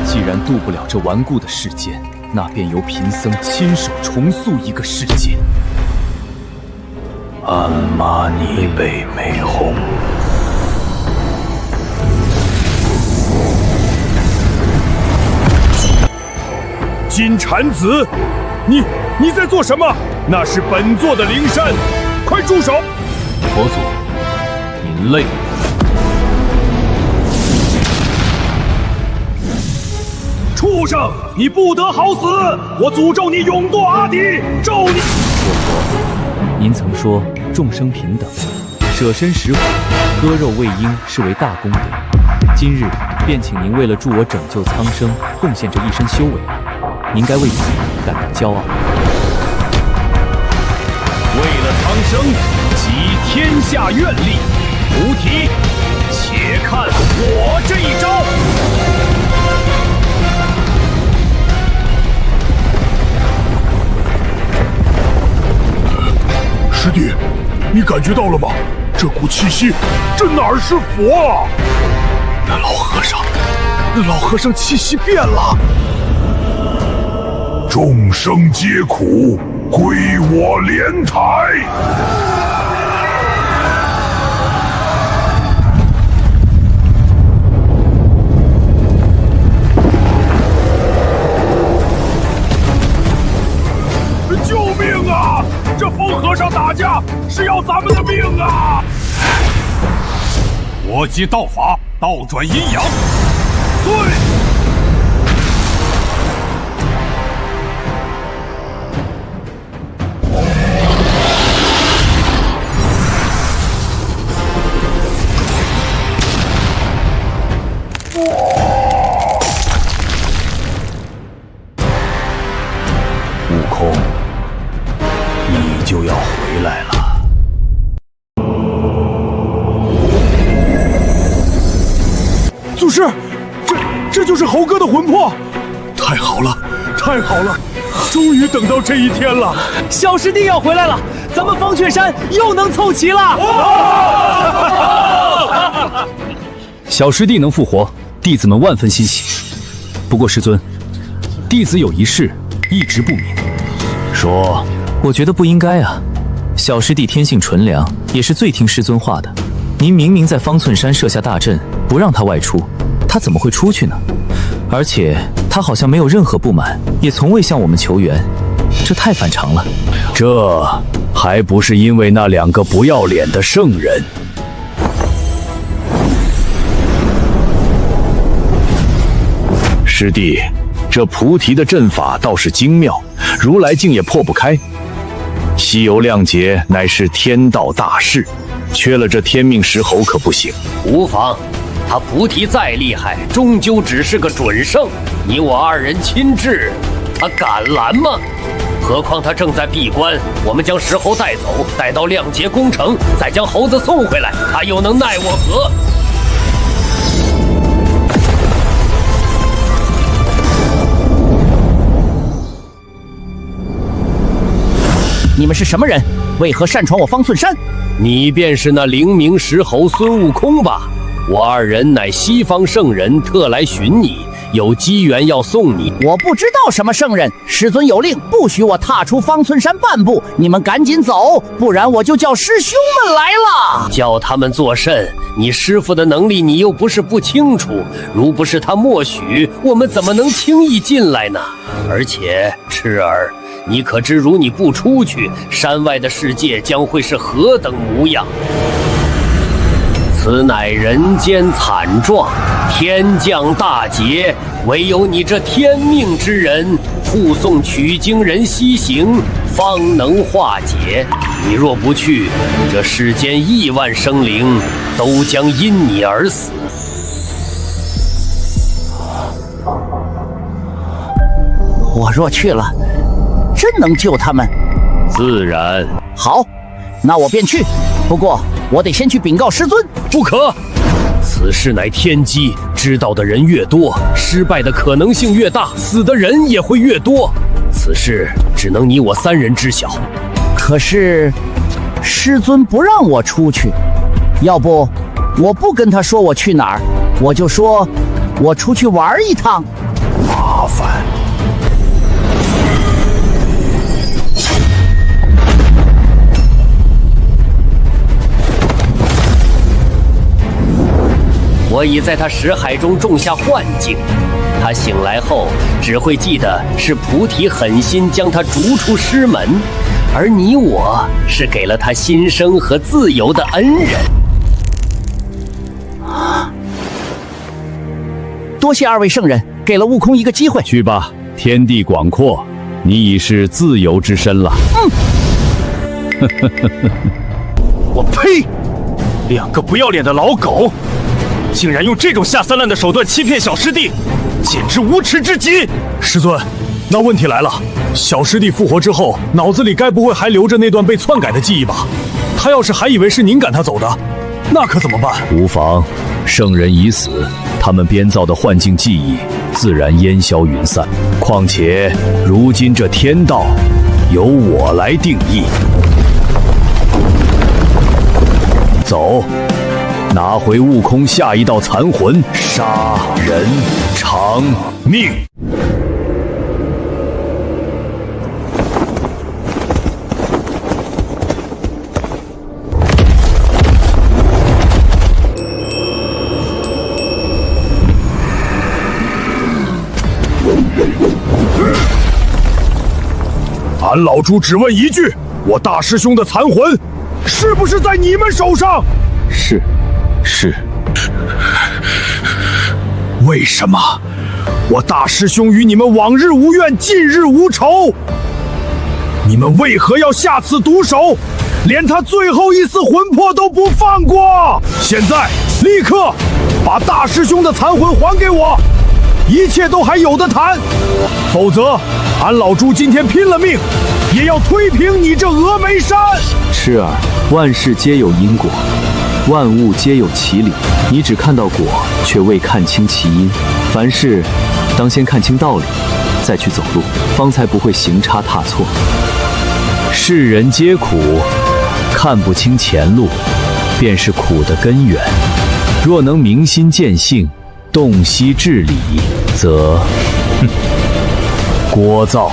既然渡不了这顽固的世间，那便由贫僧亲手重塑一个世界。鞍马你被美红。金蝉子，你在做什么？那是本座的灵山，快住手！佛祖，您累了。畜生，你不得好死！我诅咒你永堕阿底，咒你！我佛，您曾说众生平等，舍身食虎，割肉喂鹰是为大功德。今日便请您为了助我拯救苍生，贡献这一身修为。您该为此感到骄傲。为了苍生，集天下愿力，菩提，且看我这一招！师弟，你感觉到了吗？这股气息，这哪儿是佛啊？那老和尚气息变了。众生皆苦，归我莲台。救命啊！这疯和尚打架是要咱们的命啊！我接道法，倒转阴阳。对。悟空，你就要回来了。祖师，这就是猴哥的魂魄！太好了，太好了，终于等到这一天了！小师弟要回来了，咱们方雀山又能凑齐了！小师弟能复活，弟子们万分欣喜。不过师尊，弟子有一事一直不明。说，我觉得不应该啊。小师弟天性纯良，也是最听师尊话的。您明明在方寸山设下大阵，不让他外出，他怎么会出去呢？而且他好像没有任何不满，也从未向我们求援。这太反常了。这还不是因为那2个不要脸的圣人。师弟，这菩提的阵法倒是精妙，如来竟也破不开。西游亮节乃是天道大事，缺了这天命石猴可不行。无妨，他菩提再厉害，终究只是个准圣。你我2人亲至，他敢拦吗？何况他正在闭关，我们将石猴带走，带到亮节宫城，再将猴子送回来，他又能奈我何？你们是什么人？为何擅闯我方寸山？你便是那灵明石猴孙悟空吧？我2人乃西方圣人，特来寻你，有机缘要送你。我不知道什么圣人，师尊有令，不许我踏出方寸山半步。你们赶紧走，不然我就叫师兄们来了。叫他们作甚？你师父的能力你又不是不清楚，如不是他默许，我们怎么能轻易进来呢？而且赤儿，你可知如你不出去，山外的世界将会是何等模样？此乃人间惨状，天降大劫，唯有你这天命之人护送取经人西行，方能化解。你若不去，这世间亿万生灵都将因你而死。我若去了，真能救他们？自然。好，那我便去。不过我得先去禀告师尊。不可，此事乃天机，知道的人越多，失败的可能性越大，死的人也会越多。此事只能你我3人知晓。可是师尊不让我出去，要不我不跟他说我去哪儿，我就说我出去玩一趟。麻烦。我已在他识海中种下幻境，他醒来后只会记得是菩提狠心将他逐出师门，而你我是给了他新生和自由的恩人。多谢2位圣人，给了悟空一个机会。去吧，天地广阔，你已是自由之身了。我呸！2个不要脸的老狗！竟然用这种下三滥的手段欺骗小师弟，简直无耻至极！师尊，那问题来了，小师弟复活之后，脑子里该不会还留着那段被篡改的记忆吧？他要是还以为是您赶他走的，那可怎么办？无妨，圣人已死，他们编造的幻境记忆自然烟消云散。况且如今这天道由我来定义。走，拿回悟空下一道残魂，杀人偿命。俺老猪只问一句：我大师兄的残魂是不是在你们手上？是。为什么我大师兄与你们往日无怨，近日无仇？你们为何要下此毒手，连他最后一丝魂魄都不放过？现在立刻把大师兄的残魂还给我，一切都还有得谈，否则俺老猪今天拼了命也要推平你这峨眉山。痴儿，万事皆有因果，万物皆有其理，你只看到果，却未看清其因。凡事当先看清道理，再去走路，方才不会行差踏错。世人皆苦，看不清前路，便是苦的根源。若能明心见性，洞悉至理，则聒噪。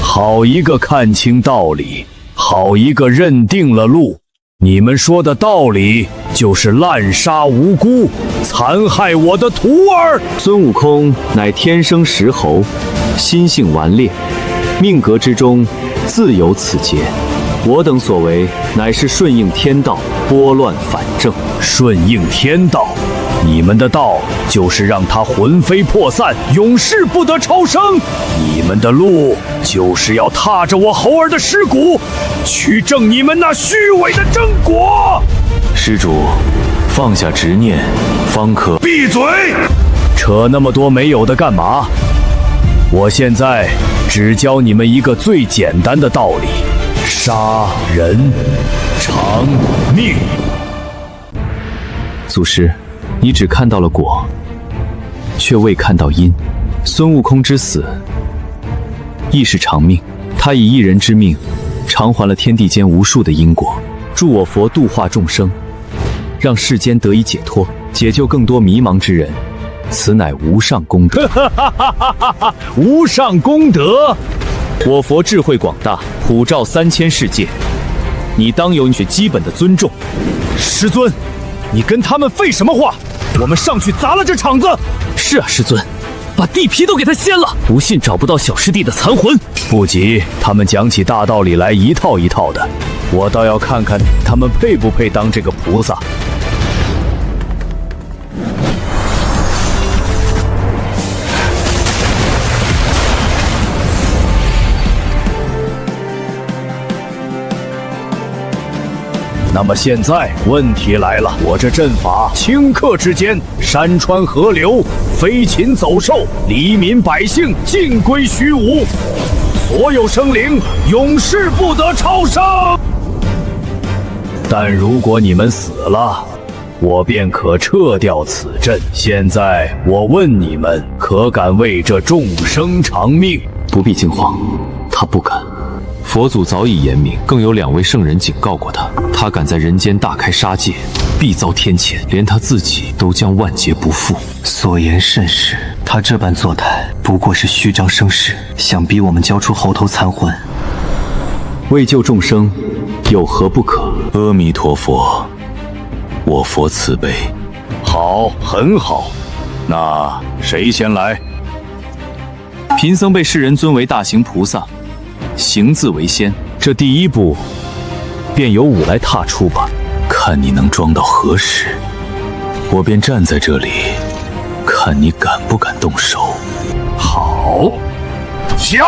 好一个看清道理，好一个认定了路。你们说的道理就是滥杀无辜，残害我的徒儿。孙悟空乃天生石猴，心性顽劣，命格之中自有此劫。我等所为，乃是顺应天道，拨乱反正。顺应天道，你们的道就是让他魂飞魄散，永世不得超生。你们的路就是要踏着我猴儿的尸骨，去证你们那虚伪的正果。施主，放下执念，方可。闭嘴！扯那么多没有的干嘛？我现在只教你们一个最简单的道理：杀人偿命。祖师，你只看到了果，却未看到因。孙悟空之死，亦是偿命。他以一人之命，偿还了天地间无数的因果，助我佛度化众生，让世间得以解脱，解救更多迷茫之人。此乃无上功德。无上功德！我佛智慧广大，普照3000世界，你当有最基本的尊重。师尊，你跟他们废什么话？我们上去砸了这场子。是啊，师尊，把地皮都给他掀了。不信找不到小师弟的残魂。不急，他们讲起大道理来一套一套的，我倒要看看他们配不配当这个菩萨。那么现在问题来了，我这阵法顷刻之间，山川河流、飞禽走兽、黎民百姓尽归虚无，所有生灵永世不得超生。但如果你们死了，我便可撤掉此阵。现在我问你们，可敢为这众生偿命？不必惊慌，他不敢。佛祖早已言明，更有2位圣人警告过他，他敢在人间大开杀戒，必遭天谴，连他自己都将万劫不复。所言甚是，他这般作态，不过是虚张声势，想逼我们交出猴头残魂。为救众生，有何不可？阿弥陀佛，我佛慈悲。好，很好。那谁先来？贫僧被世人尊为大行菩萨，行字为先，这第一步便由我来踏出吧，看你能装到何时。我便站在这里，看你敢不敢动手。好，小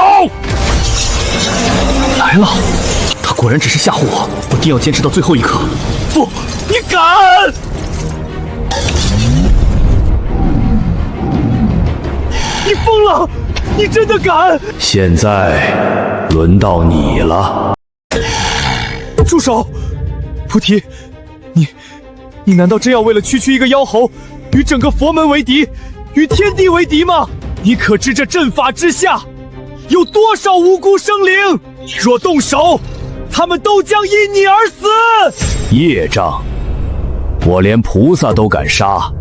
来了，他果然只是吓唬我，我定要坚持到最后一刻。不，你敢！你疯了！你真的敢？现在轮到你了。住手！菩提，你难道真要为了区区一个妖猴，与整个佛门为敌，与天地为敌吗？你可知这阵法之下，有多少无辜生灵？若动手，他们都将因你而死。业障，我连菩萨都敢杀，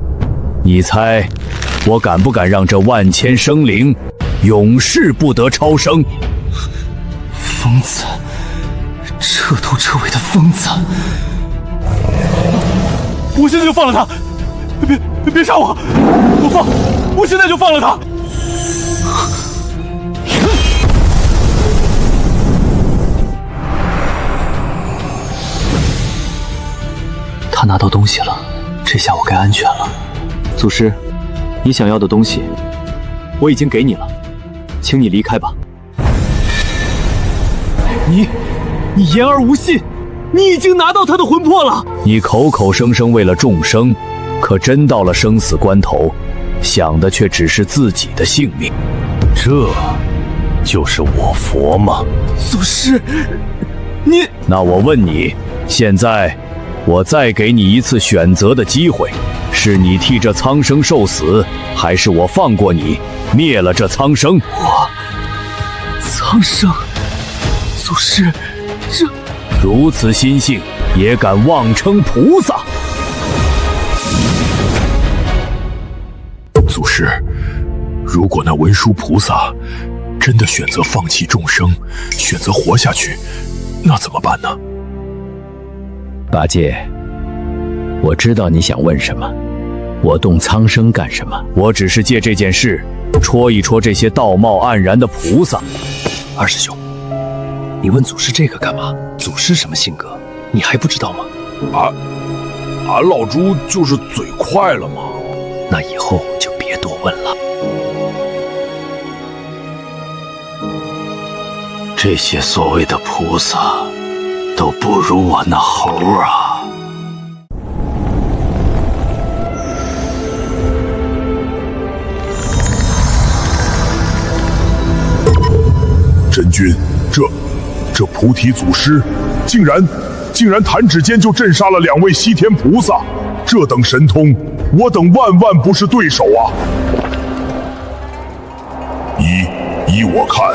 你猜我敢不敢让这万千生灵永世不得超生？疯子，彻头彻尾的疯子！我现在就放了他！别杀我！我现在就放了他！他拿到东西了，这下我该安全了。祖师，你想要的东西我已经给你了，请你离开吧。你言而无信，你已经拿到他的魂魄了。你口口声声为了众生，可真到了生死关头，想的却只是自己的性命。这就是我佛吗？祖师，你……那我问你，现在我再给你一次选择的机会，是你替这苍生受死，还是我放过你，灭了这苍生？苍生，祖师，这如此心性，也敢妄称菩萨？祖师，如果那文殊菩萨真的选择放弃众生，选择活下去，那怎么办呢？八戒，我知道你想问什么，我动苍生干什么？我只是借这件事戳一戳这些道貌岸然的菩萨。二师兄，你问祖师这个干嘛？祖师什么性格，你还不知道吗？俺老猪就是嘴快了嘛。那以后就别多问了。这些所谓的菩萨，都不如我那猴啊！真君，这菩提祖师竟然弹指间就镇杀了2位西天菩萨，这等神通，我等万不是对手啊！依我看，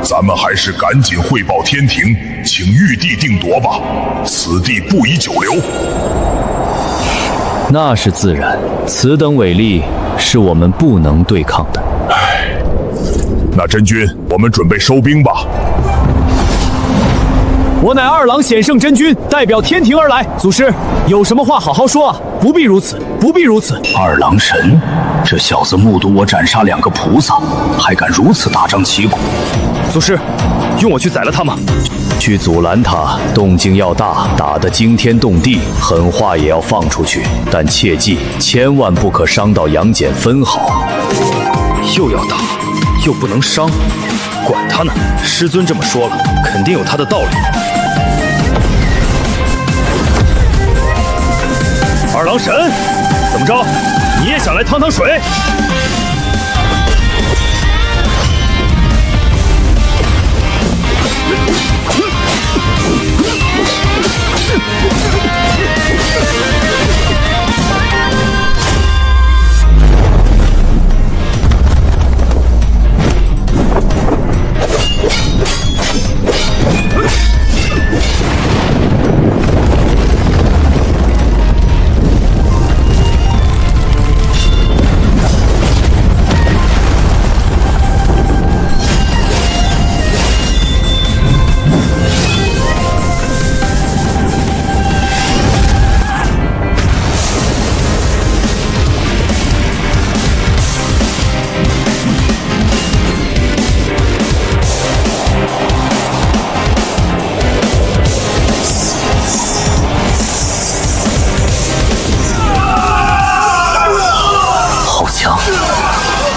咱们还是赶紧汇报天庭，请玉帝定夺吧，此地不宜久留。那是自然，此等伟力是我们不能对抗的。那真君，我们准备收兵吧。我乃二郎显圣真君，代表天庭而来。祖师，有什么话好好说啊，不必如此，不必如此。二郎神，这小子目睹我斩杀2个菩萨，还敢如此大张旗鼓。祖师，用我去宰了他吗？去阻拦他，动静要大，打得惊天动地，狠话也要放出去，但切记，千万不可伤到杨戬分毫。又要打，又不能伤，管他呢！师尊这么说了，肯定有他的道理。二郎神，怎么着？你也想来趟趟水？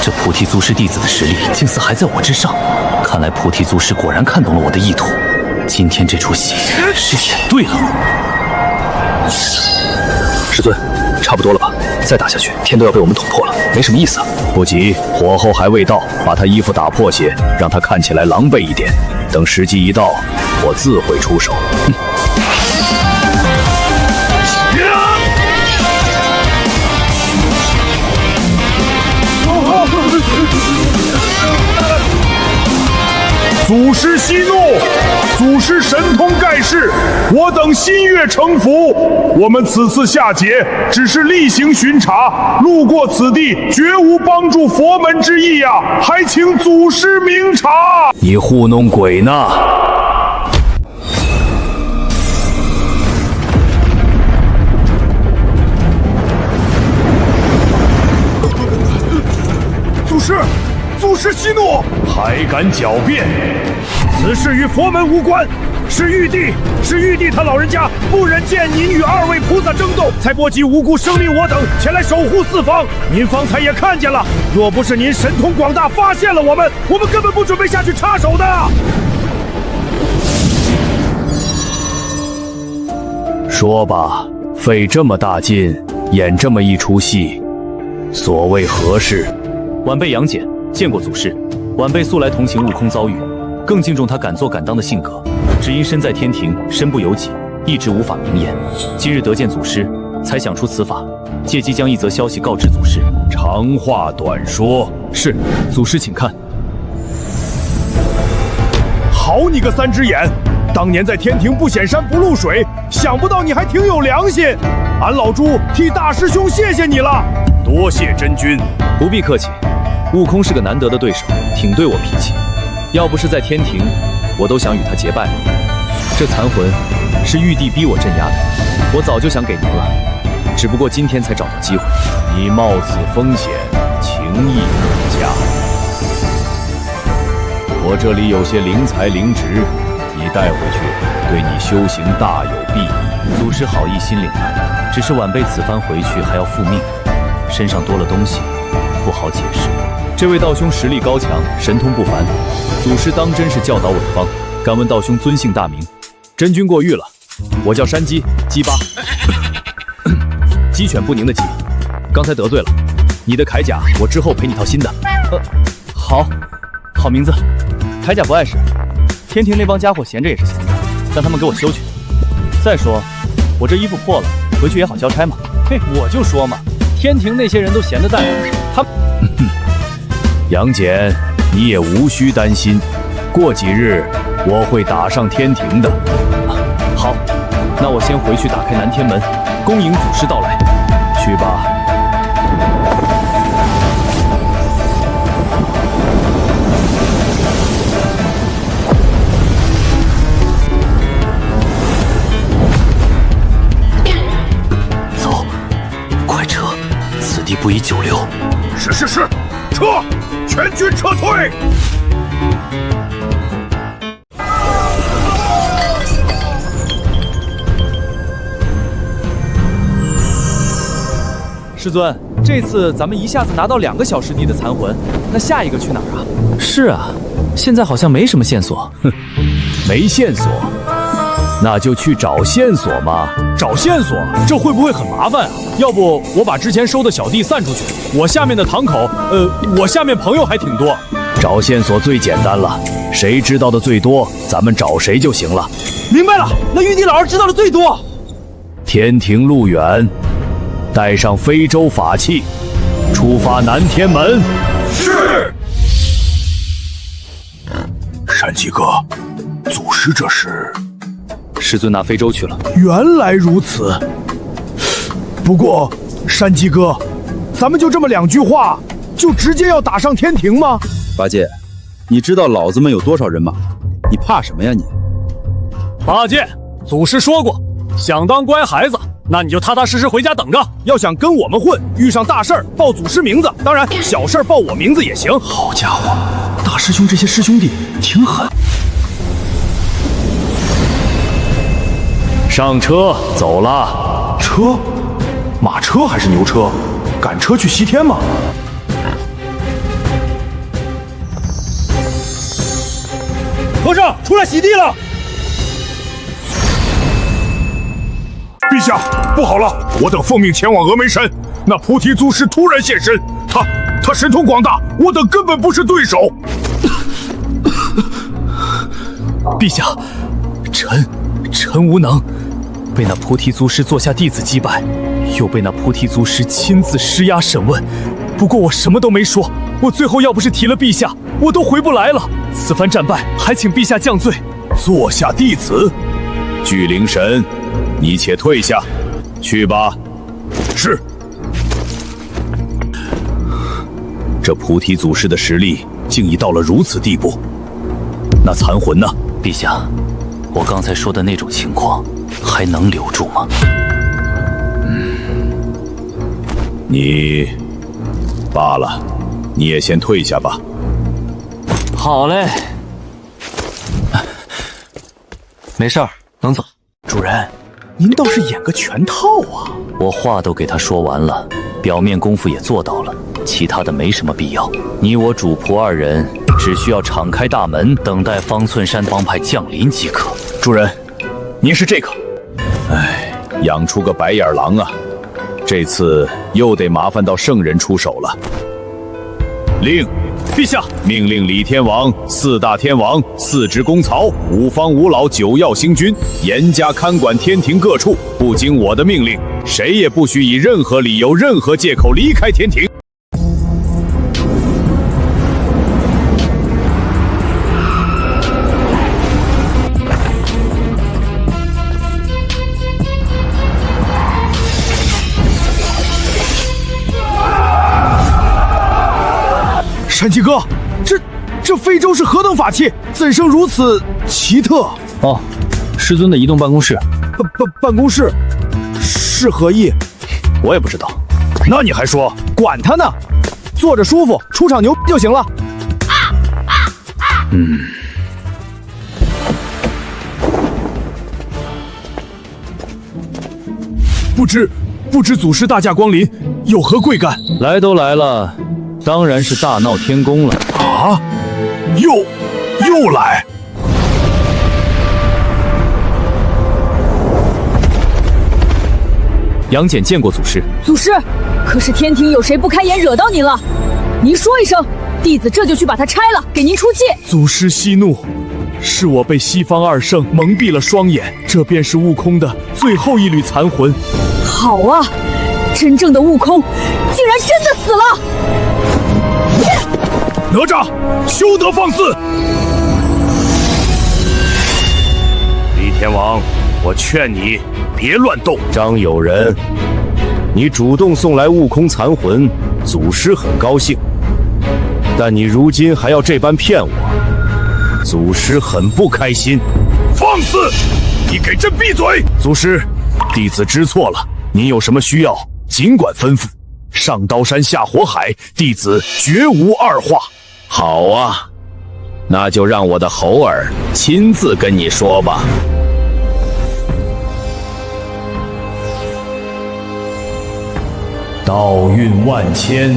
这菩提祖师弟子的实力竟似还在我之上，看来菩提祖师果然看懂了我的意图。今天这出戏是演对了。师尊，差不多了吧？再打下去，天都要被我们捅破了，没什么意思啊。不急，火候还未到，把他衣服打破些，让他看起来狼狈一点。等时机一到，我自会出手。祖师息怒，祖师神通盖世，我等心悦诚服。我们此次下劫只是例行巡查，路过此地，绝无帮助佛门之意呀，还请祖师明察。你糊弄鬼呢？祖师息怒，还敢狡辩！此事与佛门无关，是玉帝他老人家不忍见您与2位菩萨争斗，才波及无辜生命我等前来守护四方。您方才也看见了，若不是您神通广大发现了我们根本不准备下去插手的。说吧，费这么大劲演这么一出戏，所谓何事？晚辈杨戬见过祖师，晚辈素来同情悟空遭遇，更敬重他敢作敢当的性格。只因身在天庭，身不由己，一直无法明言。今日得见祖师，才想出此法，借机将一则消息告知祖师。长话短说。是，祖师请看。好你个3只眼！当年在天庭不显山不露水，想不到你还挺有良心。俺老猪替大师兄谢谢你了。多谢真君。不必客气，悟空是个难得的对手，挺对我脾气。要不是在天庭，我都想与他结拜了。这残魂是玉帝逼我镇压的，我早就想给您了，只不过今天才找到机会。你冒此风险，情义可嘉。我这里有些灵材灵植，你带回去，对你修行大有裨益。祖师好意心领了，只是晚辈此番回去还要复命，身上多了东西，不好解释。这位道兄实力高强，神通不凡，祖师当真是教导有方。敢问道兄尊姓大名？真君过誉了，我叫山鸡，鸡巴，鸡犬不宁的鸡。刚才得罪了你的铠甲，我之后赔你套新的。好名字。铠甲不碍事，天庭那帮家伙闲着也是闲着，让他们给我修去。再说，我这衣服破了，回去也好交差嘛。嘿，我就说嘛，天庭那些人都闲得淡，他们。杨戬，你也无需担心，过几日我会打上天庭的。好，那我先回去打开南天门，恭迎祖师到来。去吧。走，快撤，此地不宜久留。是，撤！全军撤退！师尊，这次咱们一下子拿到2个小师弟的残魂，那下一个去哪儿啊？是啊，现在好像没什么线索。没线索，那就去找线索嘛。找线索，这会不会很麻烦啊？要不我把之前收的小弟散出去，我下面的堂口，我下面朋友还挺多。找线索最简单了，谁知道的最多，咱们找谁就行了。明白了，那玉帝老儿知道的最多。天庭路远，带上非洲法器，出发南天门。是。山鸡哥，祖师这是？师尊拿非洲去了。原来如此。不过，山鸡哥，咱们就这么2句话，就直接要打上天庭吗？八戒，你知道老子们有多少人马？你怕什么呀你？八戒，祖师说过，想当乖孩子，那你就踏踏实实回家等着。要想跟我们混，遇上大事儿报祖师名字，当然小事儿报我名字也行。好家伙，大师兄这些师兄弟挺狠。上车，走了。车？马车还是牛车？赶车去西天吗？和尚，出来洗地了！陛下，不好了！我等奉命前往峨眉山，那菩提祖师突然现身，他神通广大，我等根本不是对手。陛下，臣无能，被那菩提祖师座下弟子击败，又被那菩提祖师亲自施压审问。不过我什么都没说，我最后要不是提了陛下，我都回不来了。此番战败，还请陛下降罪。座下弟子，巨灵神，你且退下，去吧。是。这菩提祖师的实力竟已到了如此地步，那残魂呢？陛下，我刚才说的那种情况，还能留住吗？你罢了，你也先退下吧。好嘞，没事儿，能走。主人，您倒是演个全套啊！我话都给他说完了，表面功夫也做到了，其他的没什么必要。你我主仆2人只需要敞开大门，等待方寸山帮派降临即可。主人，您是这个？哎，养出个白眼狼啊！这次又得麻烦到圣人出手了。令，陛下，命令李天王、4大天王、4职公曹、5方5老、9曜星君严加看管天庭各处，不经我的命令，谁也不许以任何理由、任何借口离开天庭。山鸡哥，这非洲是何等法器，怎生如此奇特？哦，师尊的移动办公室。办公室是何意？我也不知道。那你还说？管他呢，坐着舒服，出场牛就行了。不知祖师大驾光临，有何贵干？来都来了，当然是大闹天宫了。啊！又来！杨戬见过祖师。祖师，可是天庭有谁不开眼惹到您了？您说一声，弟子这就去把它拆了，给您出气。祖师息怒，是我被西方二圣蒙蔽了双眼，这便是悟空的最后一缕残魂。好啊，真正的悟空竟然真的死了！哪吒，休得放肆！李天王，我劝你别乱动。张友仁，你主动送来悟空残魂，祖师很高兴，但你如今还要这般骗我，祖师很不开心。放肆！你给朕闭嘴！祖师，弟子知错了，您有什么需要尽管吩咐，上刀山下火海，弟子绝无二话。好啊，那就让我的猴儿亲自跟你说吧。道运万千，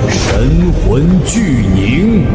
神魂俱凝。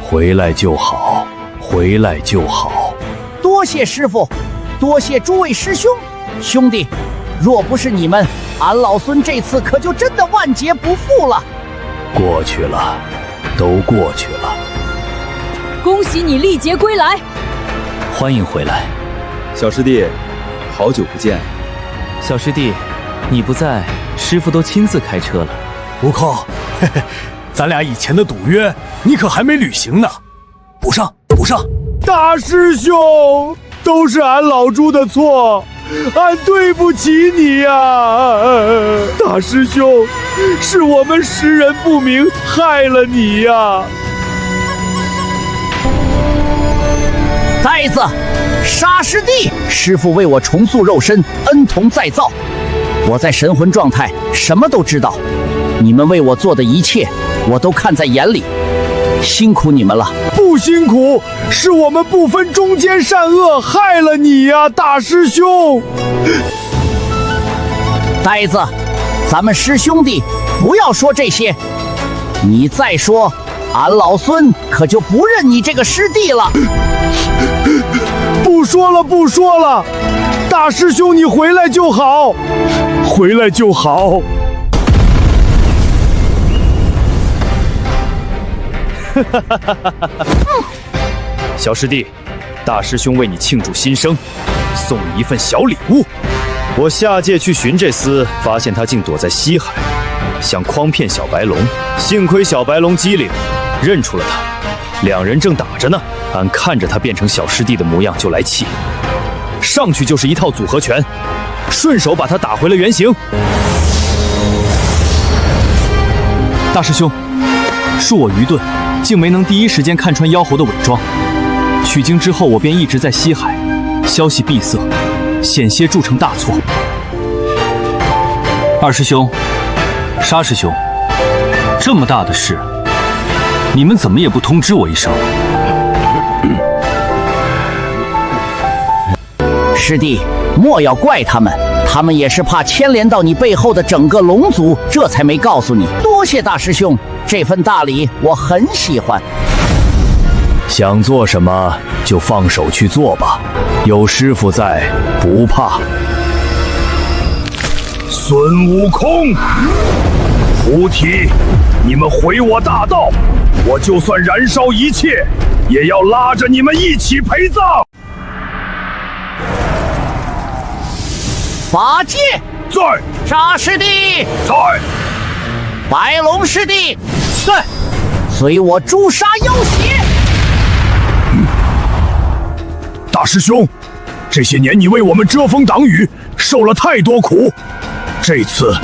回来就好，回来就好。多谢师傅，多谢诸位师兄。兄弟，若不是你们，俺老孙这次可就真的万劫不复了。过去了，都过去了。恭喜你历劫归来，欢迎回来，小师弟，好久不见。小师弟，你不在，师傅都亲自开车了。悟空，嘿嘿，咱俩以前的赌约，你可还没履行呢，补上，补上！大师兄，都是俺老猪的错，俺对不起你呀！大师兄，是我们识人不明，害了你呀！呆子，沙师弟，师父为我重塑肉身，恩同再造。我在神魂状态，什么都知道。你们为我做的一切，我都看在眼里。辛苦你们了。不辛苦，是我们不分忠奸善恶，害了你呀，大师兄。呆子，咱们师兄弟不要说这些，你再说，俺老孙可就不认你这个师弟了。不说了，不说了，大师兄你回来就好，回来就好。小师弟，大师兄为你庆祝新生，送你一份小礼物。我下界去寻这厮，发现他竟躲在西海，想诓骗小白龙。幸亏小白龙机灵，认出了他。两人正打着呢，俺看着他变成小师弟的模样就来气，上去就是一套组合拳，顺手把他打回了原形。大师兄，恕我愚钝，竟没能第一时间看穿妖猴的伪装。取经之后，我便一直在西海，消息闭塞，险些铸成大错。二师兄，沙师兄，这么大的事，你们怎么也不通知我一声？师弟，莫要怪他们，他们也是怕牵连到你背后的整个龙族，这才没告诉你。多谢大师兄，这份大礼我很喜欢。想做什么就放手去做吧，有师傅在，不怕。孙悟空，菩提，你们毁我大道，我就算燃烧一切，也要拉着你们一起陪葬。法界在，沙师弟在，白龙师弟在，随我诛杀妖邪。大师兄，这些年你为我们遮风挡雨，受了太多苦，这次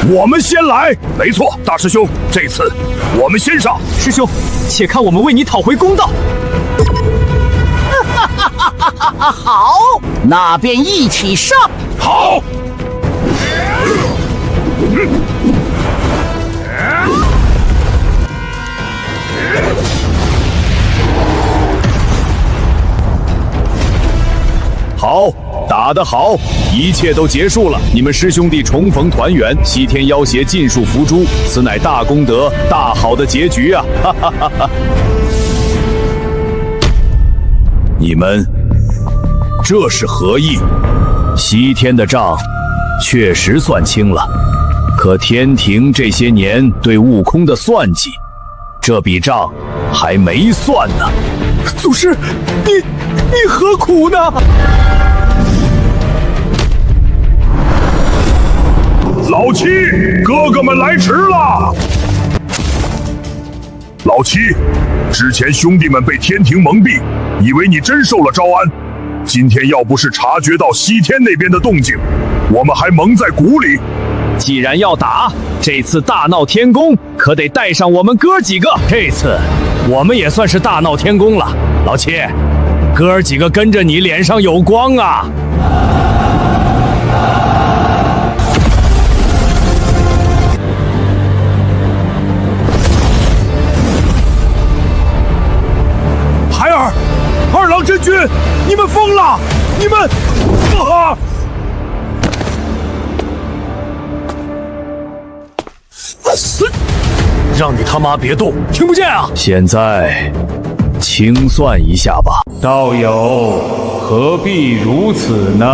我们先来。没错，大师兄，这次我们先上。师兄，且看我们为你讨回公道。好，那便一起上。好。好，打得好，一切都结束了，你们师兄弟重逢团圆，西天妖邪尽数伏诛，此乃大功德，大好的结局啊！哈哈哈哈！你们这是何意？西天的账确实算清了，可天庭这些年对悟空的算计，这笔账还没算呢。祖师，你何苦呢？老七，哥哥们来迟了。老七，之前兄弟们被天庭蒙蔽，以为你真受了招安。今天要不是察觉到西天那边的动静，我们还蒙在鼓里。既然要打，这次大闹天宫可得带上我们哥几个。这次我们也算是大闹天宫了。老七，哥几个跟着你脸上有光啊！孩儿，二郎真君，你们疯了！你们啊！让你他妈别动，听不见啊！现在清算一下吧。道友，何必如此呢？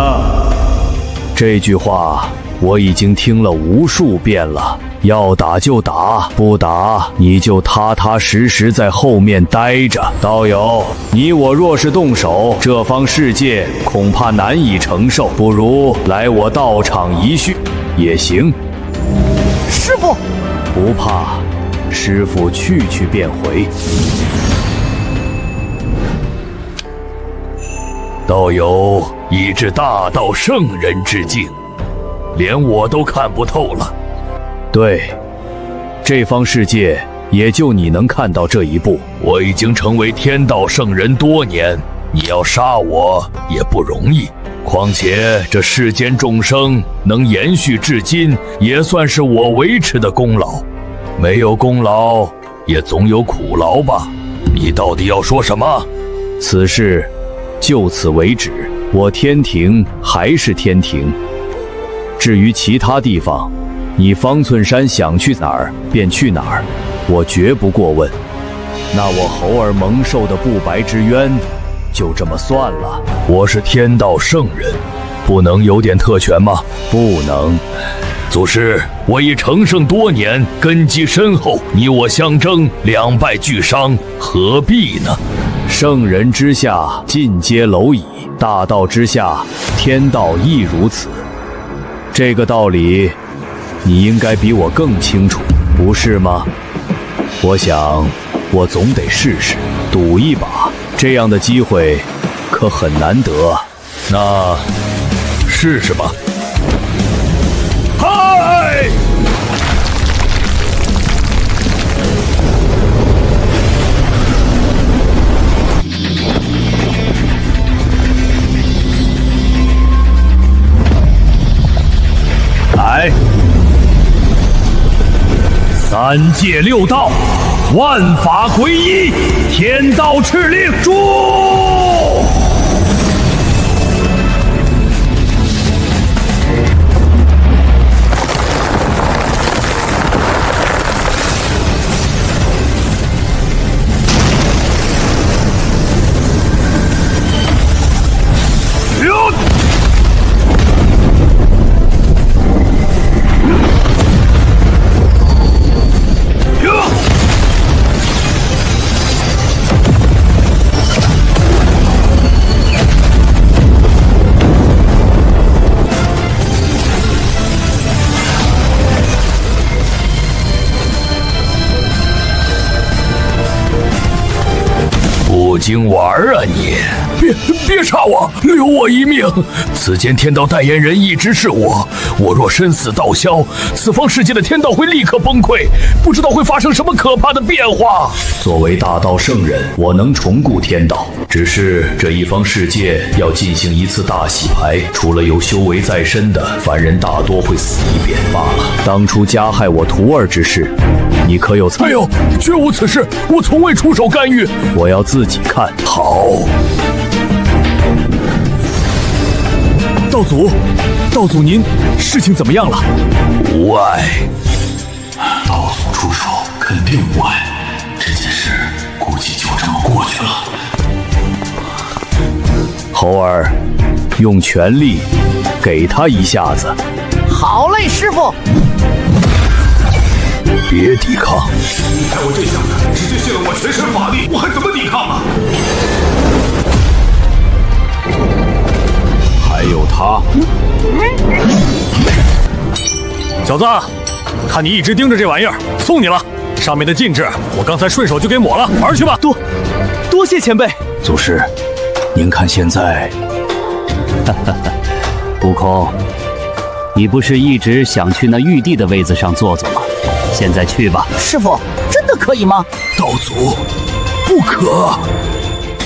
这句话我已经听了无数遍了。要打就打，不打你就踏踏实实在后面待着。道友，你我若是动手，这方世界恐怕难以承受，不如来我道场一叙也行。师傅，不怕，师傅去便回。道友已至大道圣人之境，连我都看不透了。对，这方世界也就你能看到这一步。我已经成为天道圣人多年，你要杀我也不容易。况且这世间众生能延续至今，也算是我维持的功劳。没有功劳，也总有苦劳吧？你到底要说什么？此事就此为止，我天庭还是天庭。至于其他地方，你方寸山想去哪儿便去哪儿，我绝不过问。那我猴儿蒙受的不白之冤，就这么算了。我是天道圣人，不能有点特权吗？不能。祖师，我已成圣多年，根基深厚，你我相争，两败俱伤，何必呢？圣人之下，尽皆蝼蚁；大道之下，天道亦如此。这个道理，你应该比我更清楚，不是吗？我想，我总得试试，赌一把，这样的机会可很难得。那试试吧。嗨！来！三界六道，万法归一，天道敕令，诛！心玩啊你！别杀我，留我一命！此间天道代言人一直是我，我若身死道消，此方世界的天道会立刻崩溃，不知道会发生什么可怕的变化。作为大道圣人，我能重固天道，只是这一方世界要进行一次大洗牌，除了有修为在身的凡人，大多会死一遍罢了。当初加害我徒儿之事，你可有参与？哎呦，绝无此事，我从未出手干预。我要自己看。好。道祖您事情怎么样了？无碍。道祖出手肯定无碍，这件事估计就这么过去了。猴儿，用全力给他一下子。好嘞，师傅。别抵抗！你看我这小子直接泄了我全身法力，我还怎么抵抗啊？还有他，小子，看你一直盯着这玩意儿，送你了。上面的禁制，我刚才顺手就给抹了，玩去吧。多谢前辈。祖师，您看现在，悟空，你不是一直想去那玉帝的位子上坐坐吗？现在去吧。师傅，真的可以吗？道祖，不可！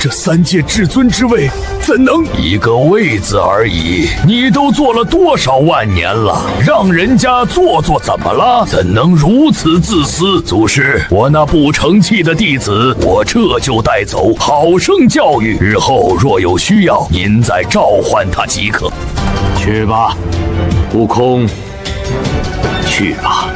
这三界至尊之位，怎能一个位子而已？你都做了多少万年了，让人家坐坐怎么了？怎能如此自私？祖师，我那不成器的弟子，我这就带走，好生教育。日后若有需要，您再召唤他即可。去吧，悟空，去吧。